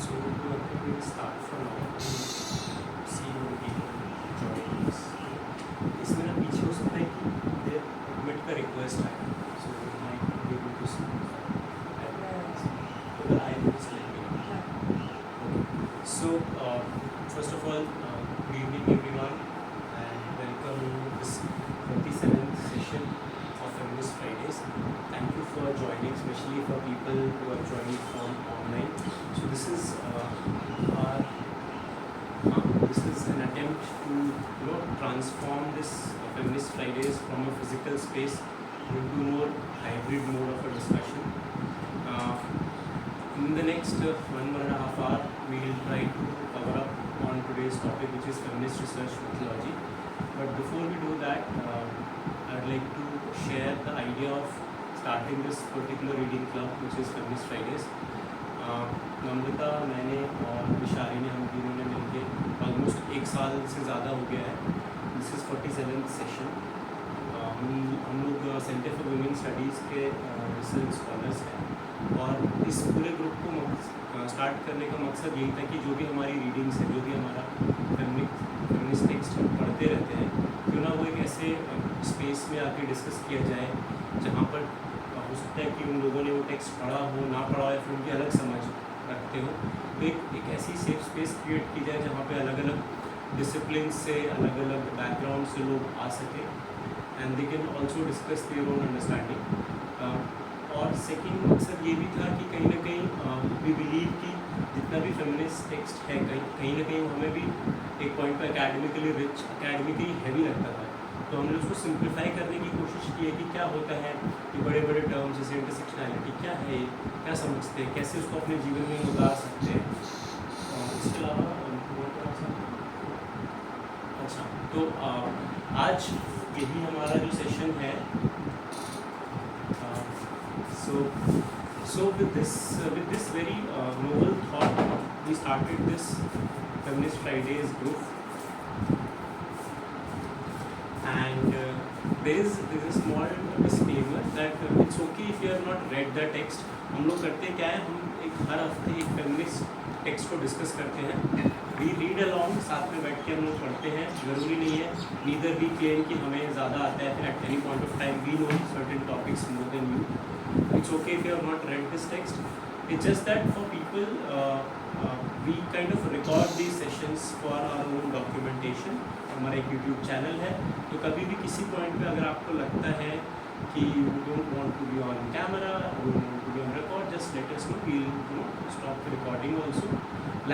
So we will start from now and see when people join us. इसमें ना पीछे हो सकता है कि देर admit का request आए, so we might be able to see that. So the I will just let me know. Okay. So first of all, good evening everyone and welcome to this 47th session of Feminist Fridays. Thank you for joining, especially for people who are joining from online. So this is an attempt to transform this Feminist Fridays from a physical space into more hybrid mode of a discussion. In the next 1.5 hours, we will try to cover up on today's topic, which is feminist research methodology. But before we do that, I'd like to share the idea of starting this particular reading club, which is Feminist Fridays. नम्रता, मैंने और विशारी ने, हम तीनों ने मिलके almost 1 साल से ज़्यादा हो गया है. This is 47th session. हम लोग सेंटर फॉर वुमेन स्टडीज़ के रिसर्च स्कॉलर्स हैं और इस पूरे ग्रुप को स्टार्ट करने का मकसद यही था कि जो भी हमारी रीडिंग्स है, जो भी हमारा फेमिनिस्ट टेक्स्ट हम पढ़ते रहते हैं, क्यों ना वो एक ऐसे स्पेस में आके डिस्कस किया जाए जहाँ पर हो सकता है कि उन लोगों ने वो टेक्स्ट पढ़ा हो, ना पढ़ा हो, या फिर उनकी अलग समझ रखते हो. तो एक ऐसी सेफ स्पेस क्रिएट की जाए जहाँ पे अलग अलग डिसिप्लिन से, अलग अलग बैकग्राउंड से लोग आ सके and they can also discuss their own understanding. और सेकेंड मकसद ये भी था कि कहीं ना कहीं वी बिलीव कि जितना भी फेमिनिस्ट टेक्स्ट है, कहीं ना कहीं हमें भी एक पॉइंट पर एकेडमिकली रिच, एकेडमिकली हैवी लगता था. तो हमने उसको सिंप्लीफाई करने की कोशिश की है कि क्या होता है कि बड़े बड़े टर्म्स जैसे इंटरसेक्शनैलिटी क्या है, क्या समझते हैं, कैसे उसको अपने जीवन में उतार सकते हैं. इसके अलावा अच्छा, तो आज यही हमारा जो सेशन है. So with this very noble thought, we started this Feminist Fridays group. And there is a small disclaimer that it's okay if you have not read the text. हम लोग करते क्या है, हम हर हफ्ते एक फेमिनिस्ट टेक्स्ट को डिस्कस करते हैं. वी रीड अलॉन्ग, साथ में बैठ के हम लोग पढ़ते हैं. ज़रूरी नहीं है, नीदर वी क्लेम कि हमें ज़्यादा आता है. फिर at any point of time we know certain topics more than you. It's okay if you have not read this text. It's just that for people, we kind of record these sessions for our own documentation. हमारा एक YouTube channel है, तो कभी भी किसी point पे अगर आपको लगता है कि you don't want to be on camera, you don't want to be on record, just let us know. We'll stop the recording also.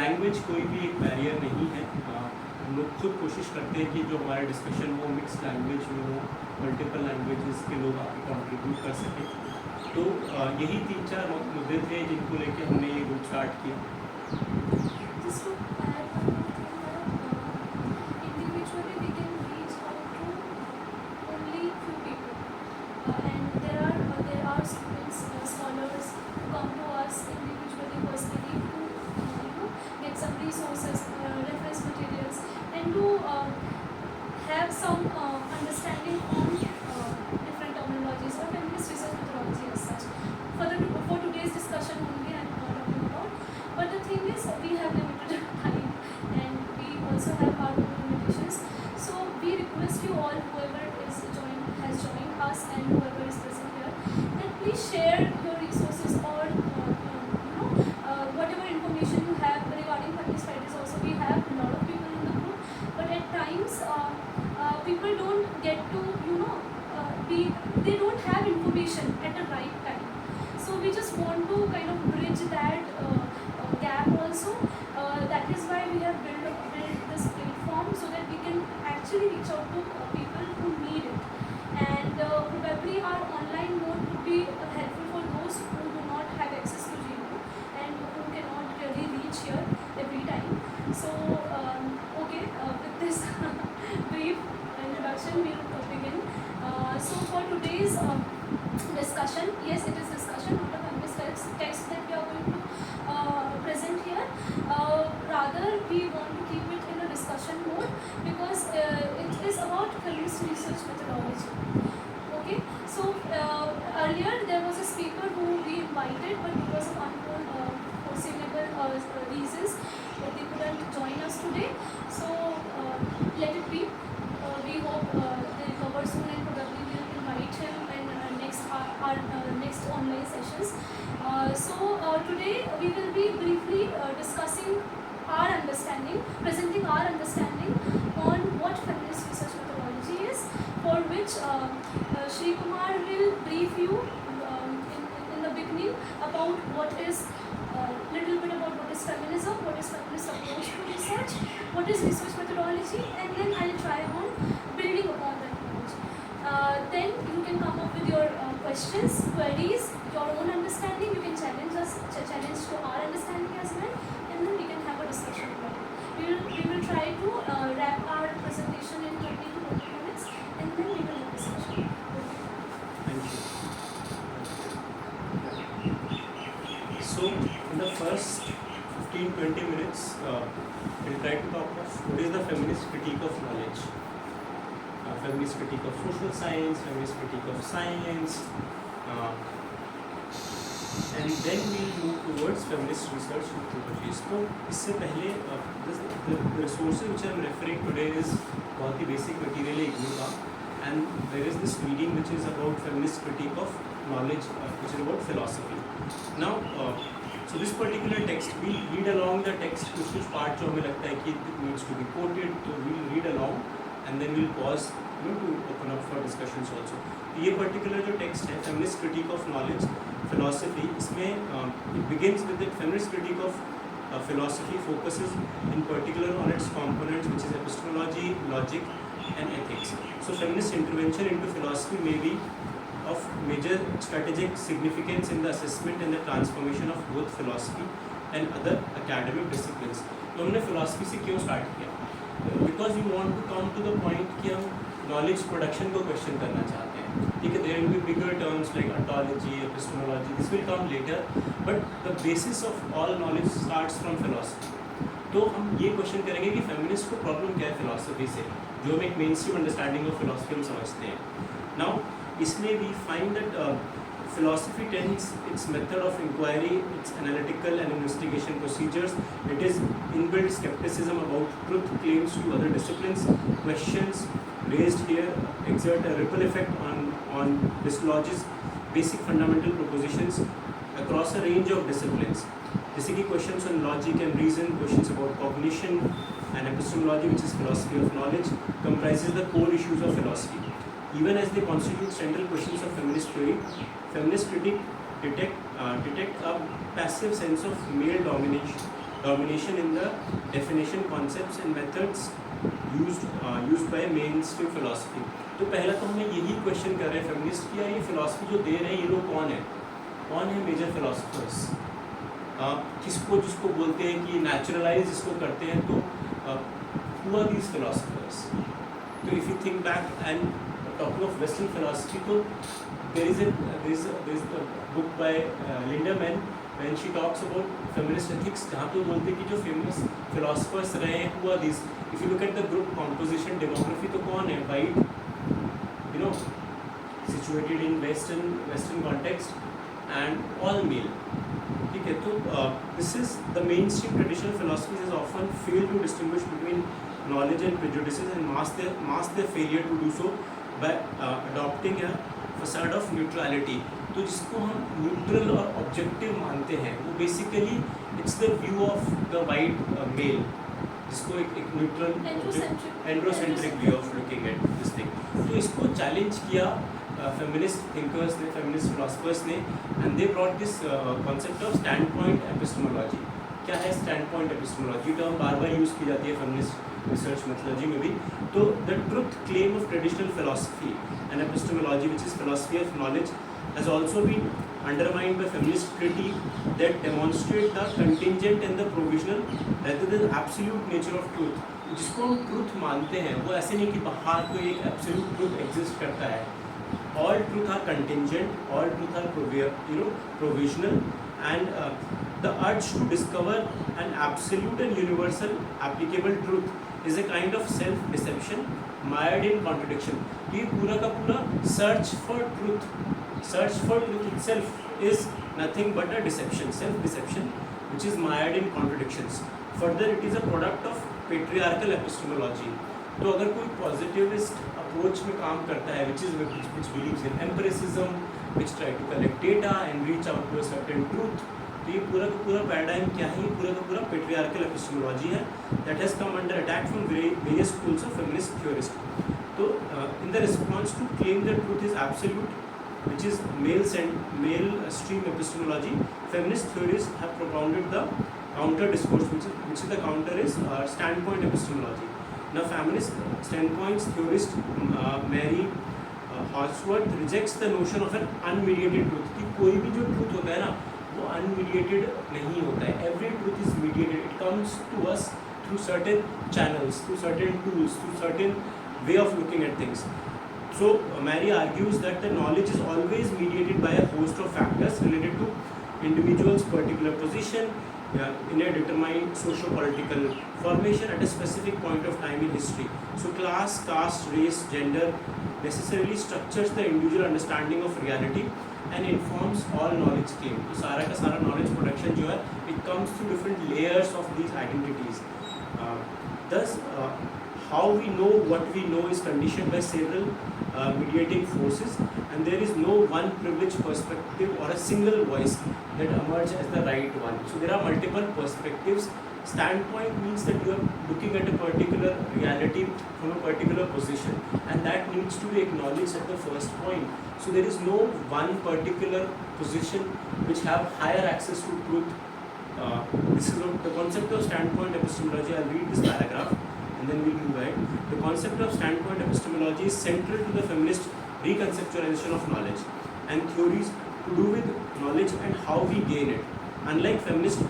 Language कोई भी एक बैरियर नहीं है. हम लोग खुद कोशिश करते हैं कि जो हमारा डिस्कशन वो मिक्स लैंग्वेज में हो, मल्टीपल लैंग्वेजेस के लोग आके कंट्रीब्यूट कर सकें. तो यही 3-4 मुद्दे थे जिनको लेके हमने ये ग्रुप स्टार्ट किया. have some understanding on different terminologies or feminist research methodology as such. For today's discussion only I am talking about. But the thing is, we have limited time and we also have our own limitations. So we request you all, whoever has joined us and whoever is present here, that please share your resources or whatever information you have regarding feminist Fridays. Also, we have a lot of people in the group, but at times people don't get to they don't have information at the right time. So we just want to kind of bridge that gap also. That is why we have built this platform, so that we can actually reach out to people who need it. And probably our online mode would be helpful for those who do not have access to Gmail and who cannot really reach here every time. So with this brief introduction, we will begin. So for today's discussion, yes, it is discussion, not a feminist text that we are going to present here. Rather, we want to keep it in a discussion mode because it is about feminist research methodology. Okay, so earlier there was a speaker who we invited, but because of unforeseeable reasons that they couldn't join us today. So let it be. We hope they recover soon, and probably we'll invite him in our next online sessions. Today we will be briefly discussing our understanding, presenting our understanding on what feminist research methodology is, for which Shri Kumar will brief you in the beginning about what is little bit about what is feminism, what is feminist approach to research, what is research methodology, and then I'll try on building upon that knowledge. Then you can come up with your questions, queries, your own understanding. You can challenge us, challenge to our understanding as well, and then we can have a discussion about it. We will try to wrap our presentation in 20 to 40 minutes, and then we will have a discussion. Thank you. So, in the first 15-20 minutes, we'll try to talk of what is the feminist critique of knowledge, feminist critique of social science, feminist critique of science, and then we'll move towards feminist research methodologies. तो इससे पहले the resources which I'm referring today is बहुत ही basic material है इग्नू का, and there is this reading which is about feminist critique of knowledge, which is about philosophy. Now, so this particular text, we'll read along the text. कुछ part जो हमें लगता है कि it needs to be quoted, तो we'll read along and then we'll pause, to open up for discussions also. ये particular जो text है, feminist critique of knowledge, philosophy, इसमें it begins with the feminist critique of philosophy focuses in particular on its components, which is epistemology, logic, and ethics. So feminist intervention into philosophy may be of major strategic significance in the assessment and the transformation of both philosophy and other academic disciplines. तो हमने philosophy से क्यों start किया? Because we want to come to the point कि हम knowledge production को question करना चाहते हैं. ठीक है, there will be bigger terms like ontology, epistemology. This will come later, but the basis of all knowledge starts from philosophy. तो हम ये क्वेश्चन करेंगे कि फेमिनिस्ट को प्रॉब्लम क्या है फिलॉसफी से, जो हम एक mainstream understanding of philosophy हम समझते हैं. नाउ इसलिए we find that philosophy tends its method of inquiry, its analytical and investigation procedures. It is inbuilt skepticism about truth claims to other disciplines. Questions raised here exert a ripple effect on dislodges basic fundamental propositions across a range of disciplines. जैसे कि questions on logic and reason, questions about cognition and epistemology, which is philosophy of knowledge, comprises the core issues of philosophy. Even as they constitute central questions of feminist theory, feminist critique detect a passive sense of male domination in the definition, concepts and methods used by mainstream philosophy. तो पहला तो हमें यही question कर रहे हैं feminist कि यार ये फिलॉसफी जो दे रहे हैं ये लोग कौन है मेजर फिलोसफर्स, जिसको बोलते हैं कि नेचुरलाइज जिसको करते हैं, तो who are these philosophers? तो if you think back and talking of Western philosophy, तो there is a book by Lindemann when she talks about feminist ethics, जहाँ पे बोलते हैं कि जो famous philosophers रहे हैं, who are these? If you look at the group composition, demography, तो कौन है? White, situated in Western context and all male. ठीक है, तो this is the mainstream traditional philosophies has often failed to distinguish between knowledge and prejudices and mask their failure to do so by adopting a facade of neutrality. तो जिसको हम neutral और objective मानते हैं वो basically it's the view of the white male, जिसको एक neutral androcentric view of looking at this thing. तो इसको चैलेंज किया फेमिनिस्ट थिंकर्स ने, फेमिनिस्ट फिलोसफर्स ने, and they brought this concept of standpoint epistemology. क्या है स्टैंड पॉइंट एपिस्टेमोलॉजी? टर्म बार बार यूज़ की जाती है फेमिनिस्ट research methodology में भी. तो the truth claim of traditional philosophy and epistemology, which is philosophy of knowledge, has also been undermined by feminist critique that demonstrate the contingent and the provisional rather than absolute nature of truth. जिसको हम truth मानते हैं वो ऐसे नहीं कि बाहर कोई एक absolute truth exist करता है. All truth are contingent, all truth are provisional, and the urge to discover an absolute and universal applicable truth is a kind of self-deception mired in contradiction. ये पूरा का पूरा search for truth itself is nothing but a deception, self-deception, which is mired in contradictions. Further, it is a product of patriarchal epistemology. तो अगर कोई positivist approach में काम करता है which believes in empiricism, which try to collect data and reach out to a certain truth, तो ये पूरा का पूरा पैराडाइम क्या है? ये पूरा का पूरा पेट्रियार्कल एपिस्टेमोलॉजी है that has come under attack from various schools of feminist theorists. तो in the response to claim that truth is absolute, which is male stream epistemology, feminist theories have propounded the counter discourse, which is the counter is standpoint epistemology. Now, feminist standpoints theorist Mary Horsworth rejects the notion of an unmediated truth. कि कोई भी जो truth होता है ना, वो unmediated नहीं होता है. Every truth is mediated. It comes to us through certain channels, through certain tools, through certain way of looking at things. So, Mary argues that the knowledge is always mediated by a host of factors related to individual's particular position in a determined socio-political formation at a specific point of time in history. So, class, caste, race, gender necessarily structures the individual understanding of reality and informs all knowledge claim. तो सारा का सारा knowledge production जो है, it comes through different layers of these identities. Thus, how we know what we know is conditioned by several mediating forces, and there is no one privileged perspective or a single voice that emerge as the right one. So there are multiple perspectives. Standpoint means that you are looking at a particular reality from a particular position, and that needs to be acknowledged at the first point. So there is no one particular position which have higher access to truth. This is the concept of standpoint epistemology. I'll read this paragraph and then we'll move ahead. The concept of standpoint epistemology is central to the feminist reconceptualization of knowledge and theories to do with knowledge and how we gain it. Unlike feminist,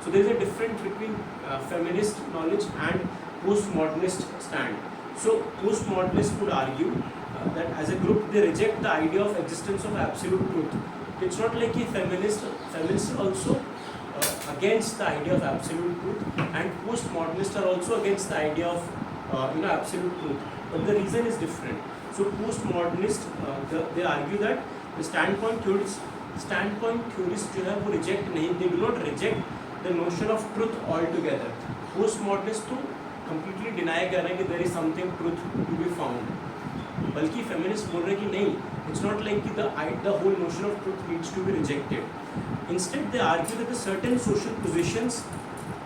so there is a difference between feminist knowledge and postmodernist stand. So postmodernists would argue that as a group they reject the idea of existence of absolute truth. It's not like a feminists also against the idea of absolute truth, and postmodernists are also against the idea of absolute truth, but the reason is different. So postmodernists they argue that the standpoint theorists जो है वो reject नहीं, they do not reject the notion of truth altogether. Postmodernists तो completely deny कर रहे हैं कि there is something truth to be found, बल्कि feminists बोल रहे हैं कि नहीं, it's not like कि the whole notion of truth needs to be rejected. Instead, they argue that the certain social positions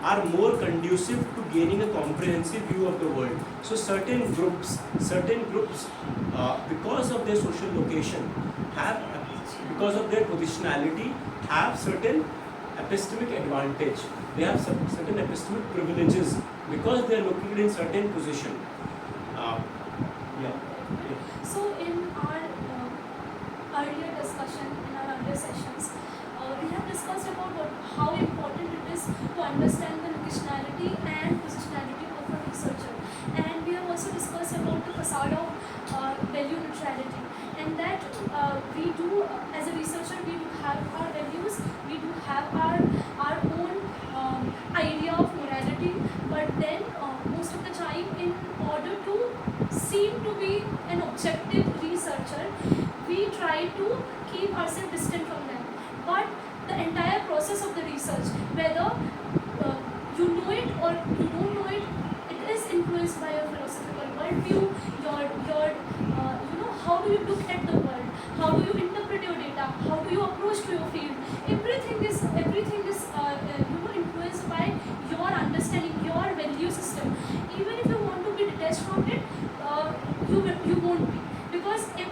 are more conducive to gaining a comprehensive view of the world. So certain groups, because of their social location, because of their positionality, have certain epistemic advantage. They have certain epistemic privileges because they are located in certain position. So in our earlier discussion, in our earlier sessions, we have discussed about how important it is to understand the locationality and positionality of a researcher, and we have also discussed about the facade of value neutrality, and that we do as a researcher, we do have our values, we do have our own idea of morality, but then most of the time, in order to seem to be an objective researcher, we try to keep ourselves distant from them. But the entire process of the research, whether you know it or you don't know it, it is influenced by your philosophical worldview, your how do you look at the world, how do you interpret your data, how do you approach to your field. Everything is influenced by your understanding, your value system. Even if you want to be detached from it, you won't be, because if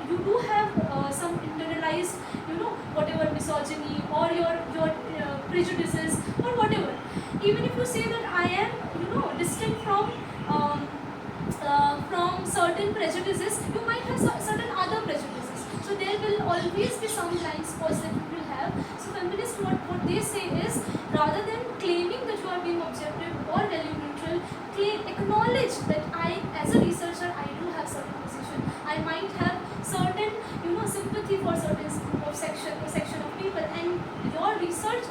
you do have some internalized whatever misogyny or your prejudices or whatever. Even if you say that I am distant from certain prejudices, you might have certain other prejudices. So there will always be some blind spots that you will have. So feminists, what they say is, rather than claiming that you are being objective or value neutral, acknowledge that I, as a researcher, I do have certain position. I might have certain sympathy for certain group of section of people, and your research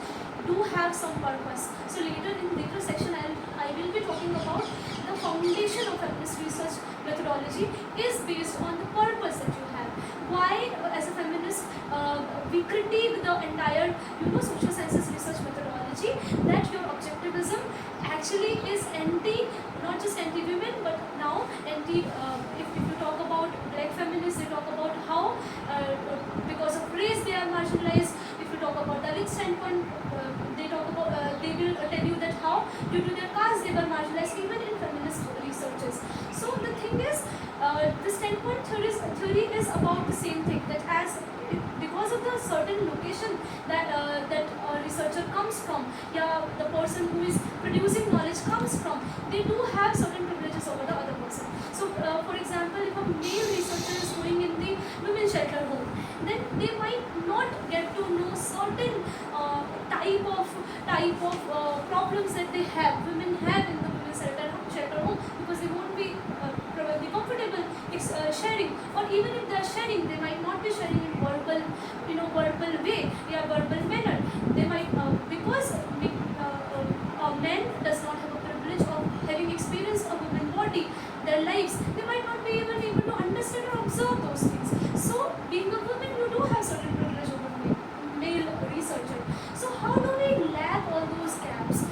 do have some purpose. So later section I will be talking about the foundation of feminist research methodology is based on the purpose that you have. Why as a feminist we critique the entire social sciences research research methodology, that your objectivism actually is anti, not just anti-women, but now anti, if you talk about black feminists, they talk about how because of race they are marginalized. If you talk about Dalit standpoint, they talk about, they will tell you that how due to their caste they were marginalized, even in feminist researches. So the thing is, the standpoint theory is about the same thing, that as because of the certain location that a researcher comes from, yeah, the person who is producing knowledge comes from, they do have certain privileges over the other person. So for example, if a male researcher is going in the women's shelter home, then they might not get to know certain type of problems that they have, women have in the women's shelter home, because they won't be probably comfortable sharing, or even if they are sharing, they might not be sharing in verbal way, yeah, verbal manner. They might because a man does not have a privilege of having experienced a woman body, their lives, they might not be even able to understand or observe those things. So being a woman, you do have certain privilege over male researcher. So how do we lap all those gaps,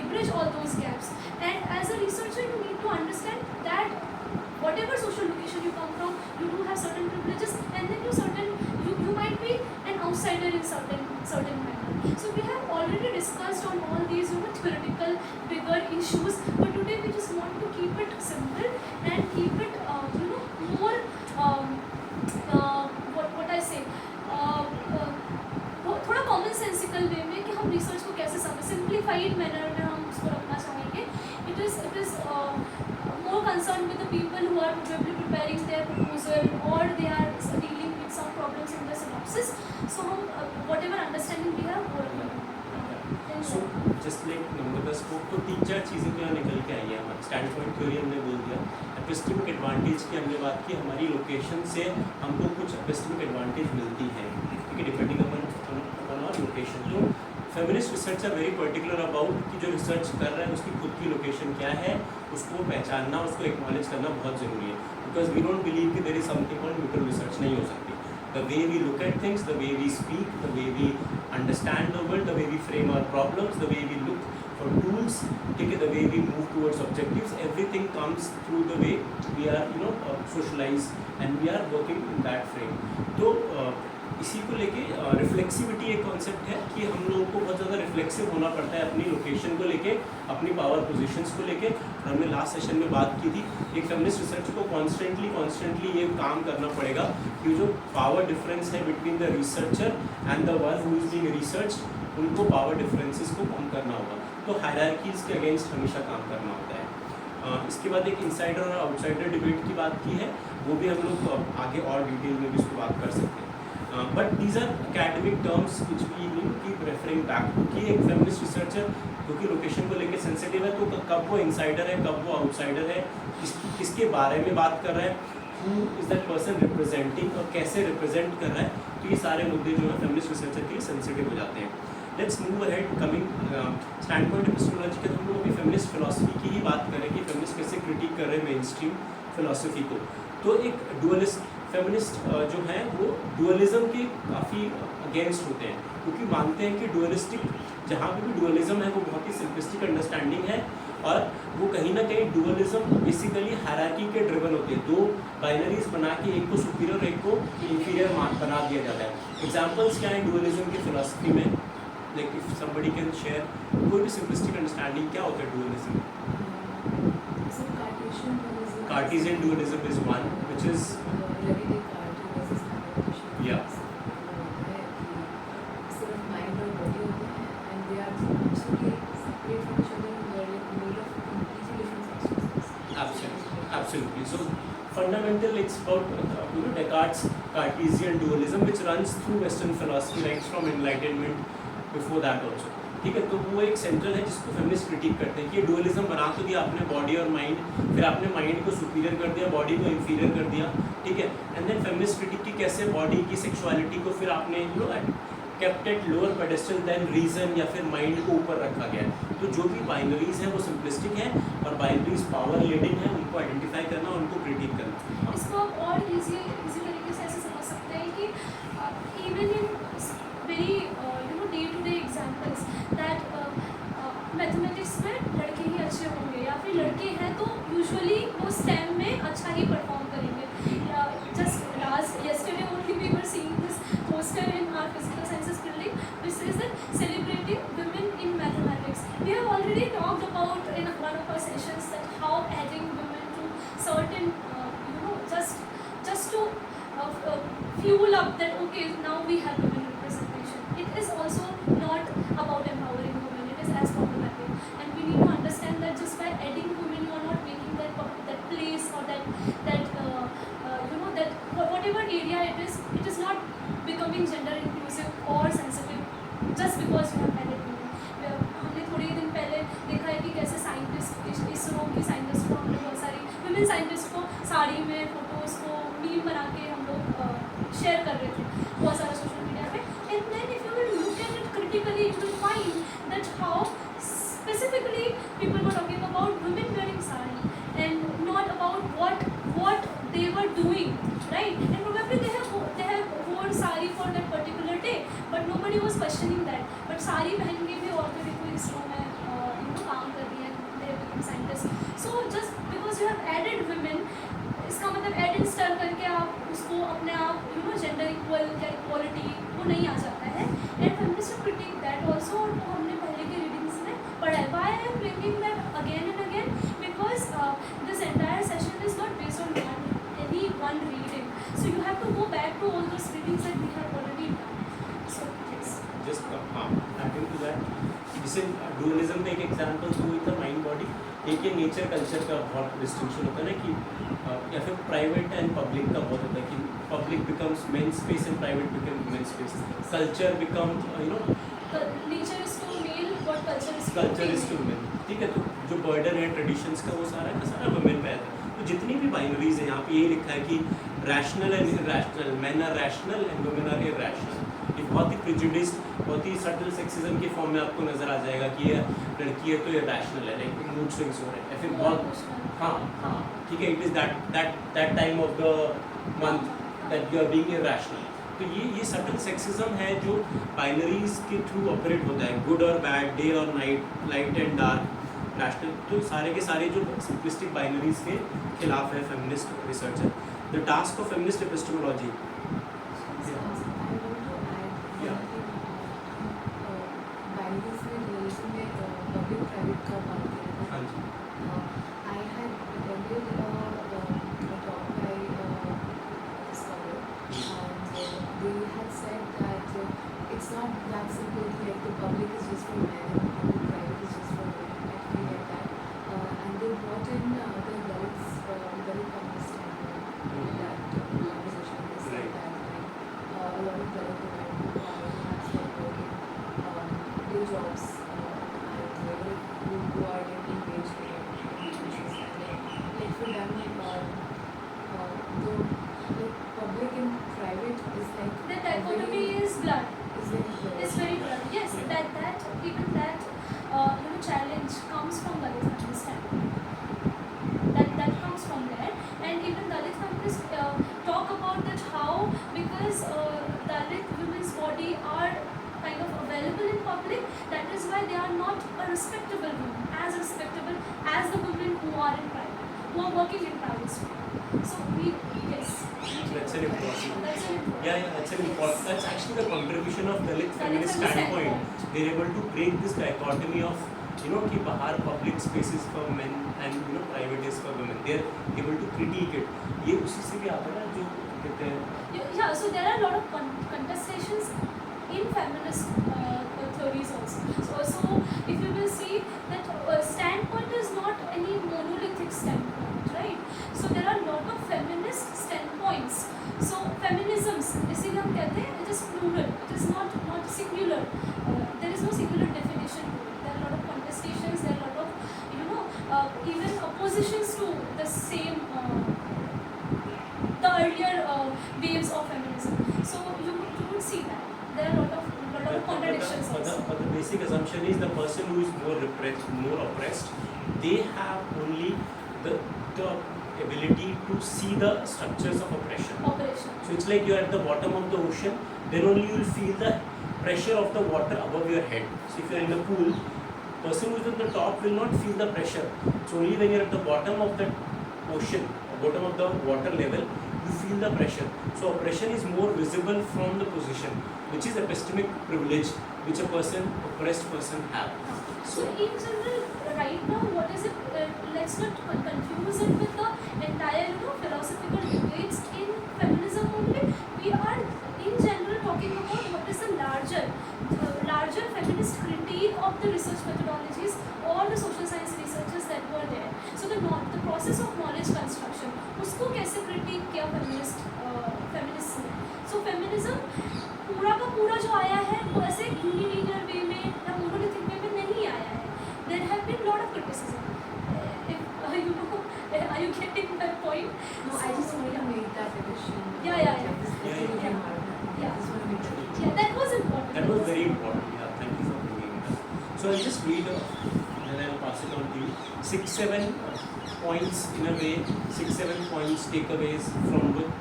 bridge all those gaps? And as a researcher, you need to understand that whatever social location you come from, you do have certain privileges, and then you might be an outsider in certain manner. So we have already discussed on all these theoretical bigger issues, but today we just want to keep it simple and keep it more what I say थोड़ा common sensical वे में कि हम research को कैसे समझ, simplified manner में हम उसको रखना चाहेंगे. It is more concerned with the people who are probably preparing their proposal, or they are dealing with some problems in the synopsis. So whatever understanding we have, वो रखेंगे. So just like Namrata spoke, तो 3-4 चीज़ें क्या निकल के आई है. हमारे stand point theory हमने बोल दिया, एपिस्टेमिक एडवांटेज की हमने बात की, हमारी लोकेशन से हमको कुछ एपिस्टेमिक एडवांटेज मिलती है, ठीक है, डिपेंडिंग अपॉन आवर लोकेशन. तो feminist research are very particular about कि जो रिसर्च कर रहा है उसकी खुद की लोकेशन क्या है, उसको पहचानना, उसको एक्नॉलेज करना बहुत ज़रूरी है. बिकॉज वी डोंट बिलीव कि there is something called neutral research नहीं हो सकती. The way we look at things, the way we speak, the way we understand the world, the way we frame our problems, the way we look for tools, the way we move towards objectives, everything comes through the way we are socialized and we are working in that frame. तो इसी को लेके reflexivity एक concept है कि हम लोगों को बहुत ज़्यादा रिफ्लेक्सिव होना पड़ता है अपनी लोकेशन को लेके, अपनी पावर पोजीशंस को लेके. और हमने लास्ट सेशन में बात की थी, एक फेमिनिस्ट रिसर्च को कॉन्स्टेंटली ये काम करना पड़ेगा कि जो पावर डिफरेंस है between the researcher and the one who is being researched, उनको पावर डिफरेंसेस को कम करना होगा. तो हायरार्कीज़ के अगेंस्ट हमेशा काम करना होता है. इसके बाद एक इंसाइडर और आउटसाइडर डिबेट की बात की है, वो भी हम लोग आगे और डिटेल में भी इसको बात कर सकते हैं. But these are academic terms which we need to keep referring back to कि एक फेमिनिस्ट रिसर्चर क्योंकि लोकेशन को लेके सेंसिटिव है, तो कब वो इंसाइडर है, कब वो आउटसाइडर है, किसके बारे में बात कर रहा है, who is that person representing, और कैसे रिप्रेजेंट कर रहा है. तो ये सारे मुद्दे जो है फेमिनिस्ट रिसर्चर के लिए सेंसिटिव हो जाते हैं. Let's move ahead. Coming stand point epistemology के, हम लोग अभी फेमिनिस्ट फिलॉसफी की ही बात करें कि फेमिनिस्ट कैसे क्रिटिक कर रहे हैं मेन स्ट्रीम फिलॉसफी को. तो एक डुअलिस्ट फेमिनिस्ट जो हैं वो डुअलिज्म के काफ़ी अगेंस्ट होते हैं, क्योंकि मानते हैं कि डुअलिस्टिक जहाँ पे भी डुअलिज्म है वो बहुत ही सिंपलिस्टिक अंडरस्टैंडिंग है, और वो कहीं ना कहीं डुअलिज्म बेसिकली हायरार्की के ड्रिवन होते हैं. 2 बाइनरीज बना के एक को सुपीरियर और एक को इंफीरियर बना दिया जाता है. एग्जाम्पल्स क्या हैं डुअलिज्म की फिलॉसफी में? Like if somebody can share कोई भी सिंपलिस्टिक अंडरस्टैंडिंग, क्या होता है dualism? Cartesian dualism is one, which is yeah. Absolutely. So fundamental, it's about Descartes' Cartesian dualism, which runs through Western philosophy right from Enlightenment, before that also. ठीक है, तो वो एक सेंट्रल है जिसको फेमिनिस्ट क्रिटिक करते हैं कि ये डुअलिज्म बना तो दिया आपने बॉडी और माइंड, फिर आपने माइंड को सुपीरियर कर दिया, बॉडी को इंफीरियर कर दिया, ठीक है. एंड देन फेमिनिस्ट क्रिटिक की कैसे बॉडी की सेक्सुअलिटी को फिर आपने kept at lower pedestal than reason या फिर माइंड को ऊपर रखा गया है. तो जो भी बाइनरीज हैं वो सिंपलिस्टिक है, और बाइनरीज पावर लेडिंग है, उनको आइडेंटिफाई करना, उनको क्रिटिक करना. इसको आप और इजी तरीके से ऐसे समझ सकते हैं कि even in very day to day examples, We have already talked about in one of our sessions that how adding women to certain, just to fuel up that okay, now we have women representation. It is also not about empowering women. It is as problematic, and we need to understand that just by adding women, you are not making that place or that whatever area it is not becoming gender inclusive or sensitive just because you have added women. हमने थोड़े दिन पहले देखा है कि कैसे scientist ISRO की scientist को हमने बहुत सारी विमेन साइंटिस्ट को साड़ी में फोटोज़ को मीम बना के हम लोग शेयर कर रहे थे बहुत सारा सोशल मीडिया पे. And then if you will look at it critically, you will find that how specifically people were talking about women wearing sari and not about what they were doing, right? And probably they have worn sari for that particular day, but nobody was questioning that. But sari पहन के भी औरतें देखो इसरो में काम कर रही हैं, they have become scientists. So just because you have added women, इसका मतलब एड एंड स्टर करके आप उसको अपने आप जेंडर इक्वल या इक्वालिटी वो नहीं आ जाता है. And feminist critic that also, वो हमने पहले के रीडिंग्स में पढ़ा है. Why I am bringing that again and again, because this entire session is not based on any one reading, so you have to go back to all those readings that we have already done. So yes, just adding to that, जैसे dualism में एक example तो हुई था mind body. एक ये nature culture का बहुत डिस्टिंक्शन होता है ना कि या फिर प्राइवेट एंड पब्लिक का बहुत होता है कि public becomes men space and private become women space. Culture become nature is to male, what culture is to culture is to female. Women. ठीक है, तो जो बर्डन है ट्रेडिशंस का वो सारा का सारा वुमेन पे आता है. तो जितनी भी बाइनरीज हैं यहाँ पे यही लिखा है कि rational and irrational, men are rational and women are irrational. ये बहुत ही प्रिजुडिस, बहुत ही सटल सेक्सिज्म के फॉर्म में आपको नजर आ जाएगा कि ये लड़की है तो ये रैशनल है, लाइक मूड स्विंग्स हो रहे हैं या फिर बहुत हाँ ठीक है, it is that time of the month that you are being irrational. तो ये सटल सेक्सिज्म है जो बाइनरीज के थ्रू ऑपरेट होता है, गुड और बैड, डे और night, light and dark, rational. तो सारे के सारे जो सिंपलिस्टिक बाइनरीज के खिलाफ है feminist researcher. The task of feminist epistemology. हाँ जी. I had attended a talk by a scholar, and they had said that it's not that simple, like the public is just for men and the private is just for women, actually like that. And they brought in the Dalits, Dalit feminist in that conversation. They said Right. that like a lot of Dalit women who have stopped working day jobs and who are getting engaged in issues, and like for them the public and private is like The dichotomy is blood. very It's very blood. Yes, that challenge comes from Dalit feminist standpoint. That comes from there, and even Dalit feminists talk about that how because Dalit women's body are kind of available in public, that is why they are not a respectable woman, as respectable as the women who are in private, who are working in private sphere. So yes. That's an important. That's an important. Yeah, that's an important. That's actually the contribution of Dalit feminist feminist standpoint. They're able to break this dichotomy of कि बाहर public spaces for men and private is for women. They're able to critique it. ये उसी से भी आता है ना जो कहते हैं. Yeah, so there are a lot of contestations in feminist theories also. So if you will see that standpoint is not any monolithic standpoint, right? So there are a lot of feminist standpoints. So feminisms, इसीलिए हम कहते हैं it is plural, it is not singular. There is no singular definition to it. There are a lot of contestations. There are a lot of even oppositions to the same the earlier waves of feminism. So you would see that there are a lot of contradictions also. But the basic assumption is the person who is more repressed, more oppressed, they have only the ability to see the structures of oppression. Operation. So it's like you're at the bottom of the ocean, then only you will feel the pressure of the water above your head. So if you're in a pool, person who's at the top will not feel the pressure. It's only when you're at the bottom of the ocean, bottom of the water level, you feel the pressure. So oppression is more visible from the position, which is epistemic privilege which a person, oppressed person have. So in general, right now, what is it? Let's not confuse it with the entire, philosophical debates in feminism only. We are in general talking about what is the larger feminist critique of the research methodologies or the social science researchers that were there. So the process of knowledge construction, उसको कैसे critique किया feminists ने? So feminism पूरा का पूरा जो आया है वो ऐसे यूनिलिनियर वे में या मोनोलिथिक वे में नहीं आया है. There have been lot of criticism. Are you getting my point? No, I just wanted to make that addition. Yeah. Like this critique Yeah. and argument. Yeah. I just want to make that Yeah, that was important. That was very important. Yeah, thank you for bringing it up. So I'll just read and then I'll pass it on to you. 6-7 points in a way, 6-7 points takeaways from book.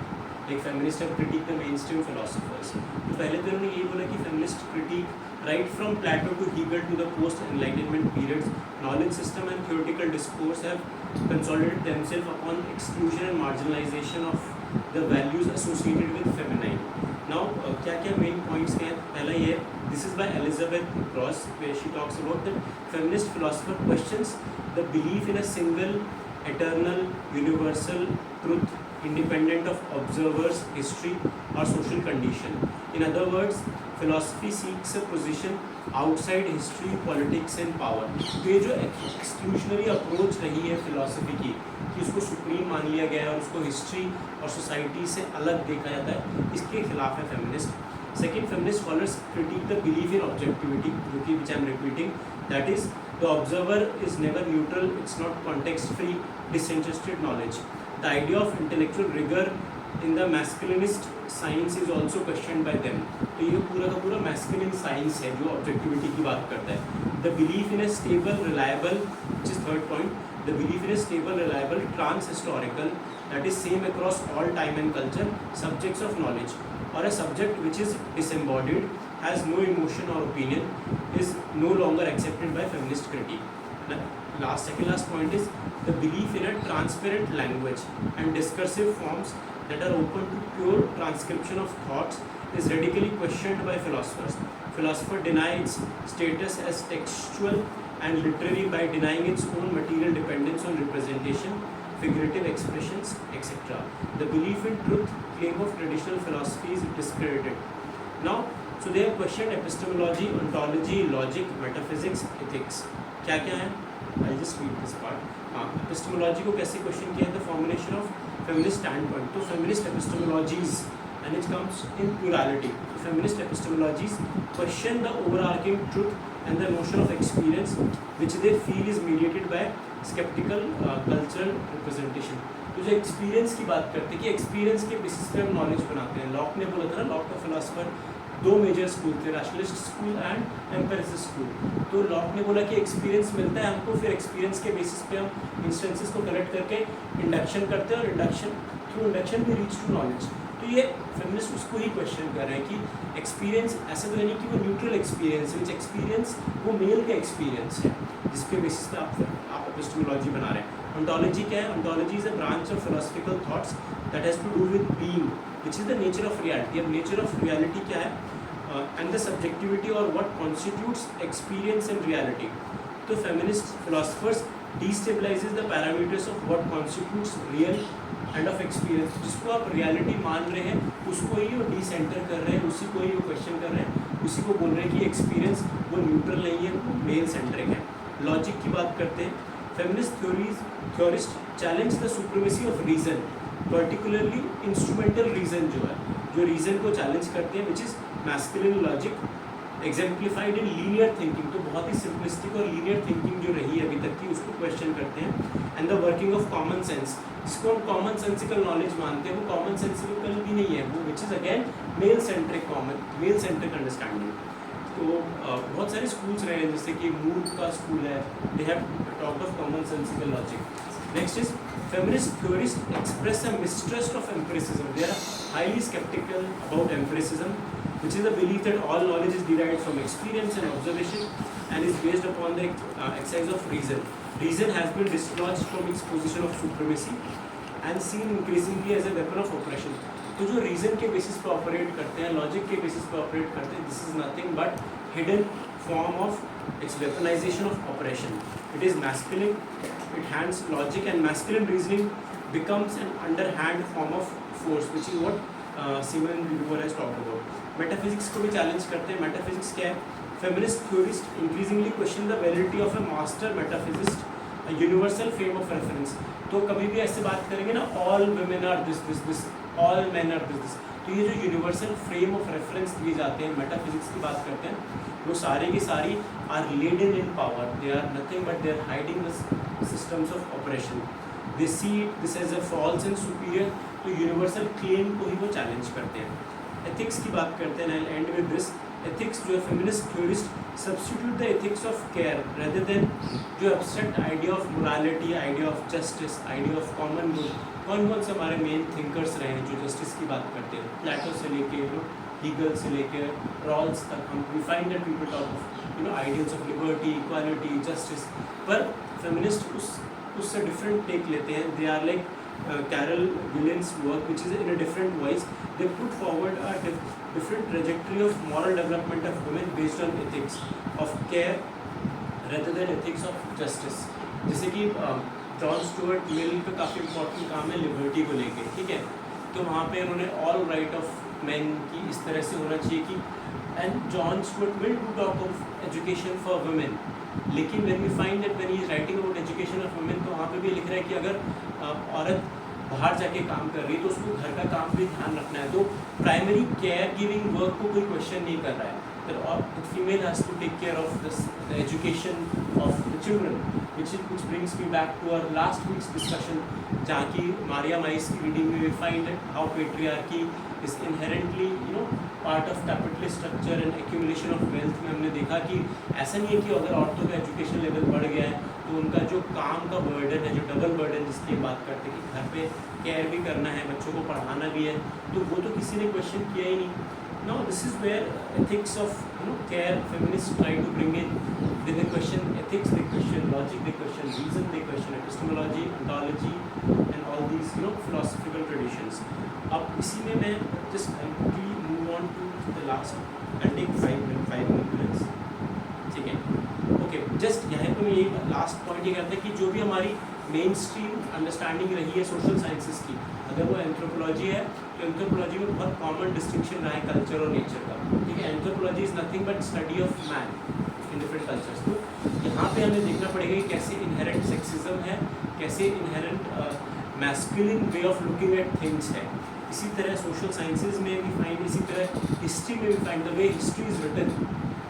Like feminists have critiqued the mainstream philosophers. तो पहले तो उन्होंने ये बोला कि feminist critique right from Plato to Hegel to the post-enlightenment periods, knowledge system and theoretical discourse have consolidated themselves upon exclusion and marginalization of the values associated with feminine. Now क्या main points हैं? पहला ये, this is by Elizabeth Ross, where she talks about that feminist philosopher questions the belief in a single, eternal, universal truth independent of observers, history or social condition. In other words, philosophy seeks a position outside history, politics and power. तो ये जो exclusionary approach रही है philosophy की कि उसको supreme मान लिया गया है और उसको history और society से अलग देखा जाता है, इसके खिलाफ है feminist. Second, feminist scholars critique the belief in objectivity, जो कि which I am repeating, that is the observer is never neutral, it's not context free, disinterested knowledge. The idea of intellectual rigor in the masculinist science is also questioned by them. तो ये पूरा का पूरा masculine science है जो objectivity की बात करता है. The belief in a stable, reliable, which is third point, the belief in a stable, reliable, trans-historical, that is same across all time and culture, subjects of knowledge, or a subject which is disembodied, has no emotion or opinion, is no longer accepted by feminist critique. Second last point is the belief in a transparent language and discursive forms that are open to pure transcription of thoughts is radically questioned by philosophers. Philosophers deny its status as textual and literary by denying its own material dependence on representation, figurative expressions, etc. The belief in truth claim of traditional philosophy is discredited. Now, so they have questioned epistemology, ontology, logic, metaphysics, ethics. क्या क्या है? I'll just read this part. Epistemology को कैसे question किया है? The formulation of feminist standpoint. तो feminist epistemologies, and it comes in plurality. Feminist epistemologies question the overarching truth and the notion of experience, which they feel is mediated by skeptical cultural representation. तो जो experience की बात करते हैं कि experience के basis पे हम नॉलेज बनाते हैं. लॉक ने बोला था ना, लॉक का फिलोसफर दो मेजर स्कूल थे, रैशनलिस्ट स्कूल एंड एम्पिरिसिस्ट स्कूल. तो लॉक ने बोला कि एक्सपीरियंस मिलता है हमको, फिर एक्सपीरियंस के बेसिस पे हम इंस्टेंसेस को कलेक्ट करके इंडक्शन करते हैं और through induction we reach to knowledge. तो ये फेमिनिस्ट उसको ही क्वेश्चन कर रहे हैं कि एक्सपीरियंस ऐसा तो नहीं कि वो न्यूट्रल एक्सपीरियंस है, विच एक्सपीरियंस वो मेल का एक्सपीरियंस है जिसके बेसिस पे आप एपिस्टेमोलॉजी बना रहे हैं. Ontology क्या है? Ontology is a branch of philosophical thoughts that has to do with being, which is the nature of reality. अब nature of reality क्या है? And the subjectivity or what constitutes experience and reality. तो feminist philosophers destabilizes the parameters of what constitutes real and of experience. जिसको आप reality मान रहे हैं उसको ही वो decenter कर रहे हैं, उसी को ही वो question कर रहे हैं, उसी को बोल रहे हैं कि experience वो neutral नहीं है, वो male centric है. Logic की बात करते हैं. Feminist theorists challenge the supremacy of reason, particularly instrumental reason जो reason को challenge करते हैं, which is masculine logic exemplified in linear thinking. तो बहुत ही simplistic और linear thinking जो रही है अभी तक की उसको question करते हैं. And the working of common sense, जिसको हम common sensical knowledge मानते हैं, वो common sensical भी नहीं है, वो which is again male centric understanding. तो बहुत सारे स्कूल्स रहे हैं, जैसे कि मूर्ख का स्कूल है, they have talked of common sensical logic. Next is feminist theorists express a mistrust of empiricism. They are highly skeptical about empiricism, which is the belief that all knowledge is derived from experience and observation and is based upon the exercise of reason. Reason has been dislodged from its position of supremacy and seen increasingly as a weapon of oppression. तो जो reason के basis पे operate करते हैं, logic के basis पे operate करते हैं, this is nothing but hidden form of its weaponisation of operation. It is masculine, it hands logic, and masculine reasoning becomes an underhand form of force, which is what Simon de Beauvoir has talked about. Metaphysics को भी challenge करते हैं. Metaphysics क्या है? Feminist theorists increasingly question the validity of a master metaphysicist, a universal frame of reference. तो कभी भी ऐसे बात करेंगे ना, all women are this, all men are this. तो ये जो यूनिवर्सल फ्रेम ऑफ रेफरेंस दिए जाते हैं, मेटाफिजिक्स की बात करते हैं, वो सारे की सारी are laden in power. They are nothing but they are hiding the systems of operation. They see this as a false and superior. तो यूनिवर्सल क्लेम को ही वो चैलेंज करते हैं. एथिक्स की बात करते हैं, I end with this. Ethics जो है, feminist theorist substitute the ethics of care rather than जो abstract idea of morality, idea of justice, idea of common good. कौन कौन से हमारे मेन थिंकर्स रहे हैं जो जस्टिस की बात करते हैं? प्लेटो से लेके हीगल से लेकर रॉल्स तक हम we find that people talk of ideals of liberty, equality, justice. पर फेमिनिस्ट उससे डिफरेंट टेक लेते हैं. They are like Carol Gillen's work, which is in a different voice. They put forward a different trajectory of moral development of women based on ethics of care rather than ethics of justice. जैसे कि John Stuart मिल का काफ़ी important काम है liberty को लेके, ठीक है. तो वहाँ पे उन्होंने ऑल राइट ऑफ मैन की इस तरह से होना चाहिए कि, and John Stuart Mill to talk of education for women. लेकिन when we find that when he is writing about education of women, तो वहाँ पे भी लिख रहा है कि अगर औरत बाहर जाके काम कर रही है तो उसको घर का काम भी ध्यान रखना है. तो प्राइमरी केयर गिविंग वर्क को कोई क्वेश्चन नहीं कर रहा है. The female has to take care of the education of the children, which brings me back to our last week's discussion, जहाँ की मारिया माइस की रीडिंग में we find how patriarchy is inherently part of capitalist structure and accumulation of wealth. में हमने देखा कि ऐसा नहीं है कि अगर औरतों का एजुकेशन लेवल बढ़ गया है तो उनका जो काम का बर्डन है, जो डबल बर्डन जिसकी बात करते हैं कि घर पे केयर भी करना है, बच्चों को पढ़ाना भी है, तो वो तो किसी ने क्वेश्चन किया ही नहीं. Now this is where ethics of care feminists try to bring in. They question ethics, they question logic, they question reason, they question epistemology, ontology, and all these philosophical traditions. अब इसी में मैं just quickly move on to the last. I'll take 5 minutes. ठीक है. Okay, just यहाँ पे मैं ये लास्ट पॉइंट ये करता है कि जो भी हमारी मेन स्ट्रीम अंडरस्टैंडिंग रही है सोशल साइंसेस की, अगर वो एंथ्रोपोलॉजी है तो एंथ्रोपोलॉजी में बहुत कॉमन डिस्टिंक्शन रहा है कल्चर और नेचर का. ठीक है. Anthropology is nothing but study of man in different cultures. तो यहाँ पे हमें देखना पड़ेगा कि कैसे इनहेरेंट सेक्सिज्म है, कैसे inherent masculine way of looking at things है. इसी तरह सोशल साइंसेज में भी फाइंड, इसी तरह हिस्ट्री में भी find the way history is written.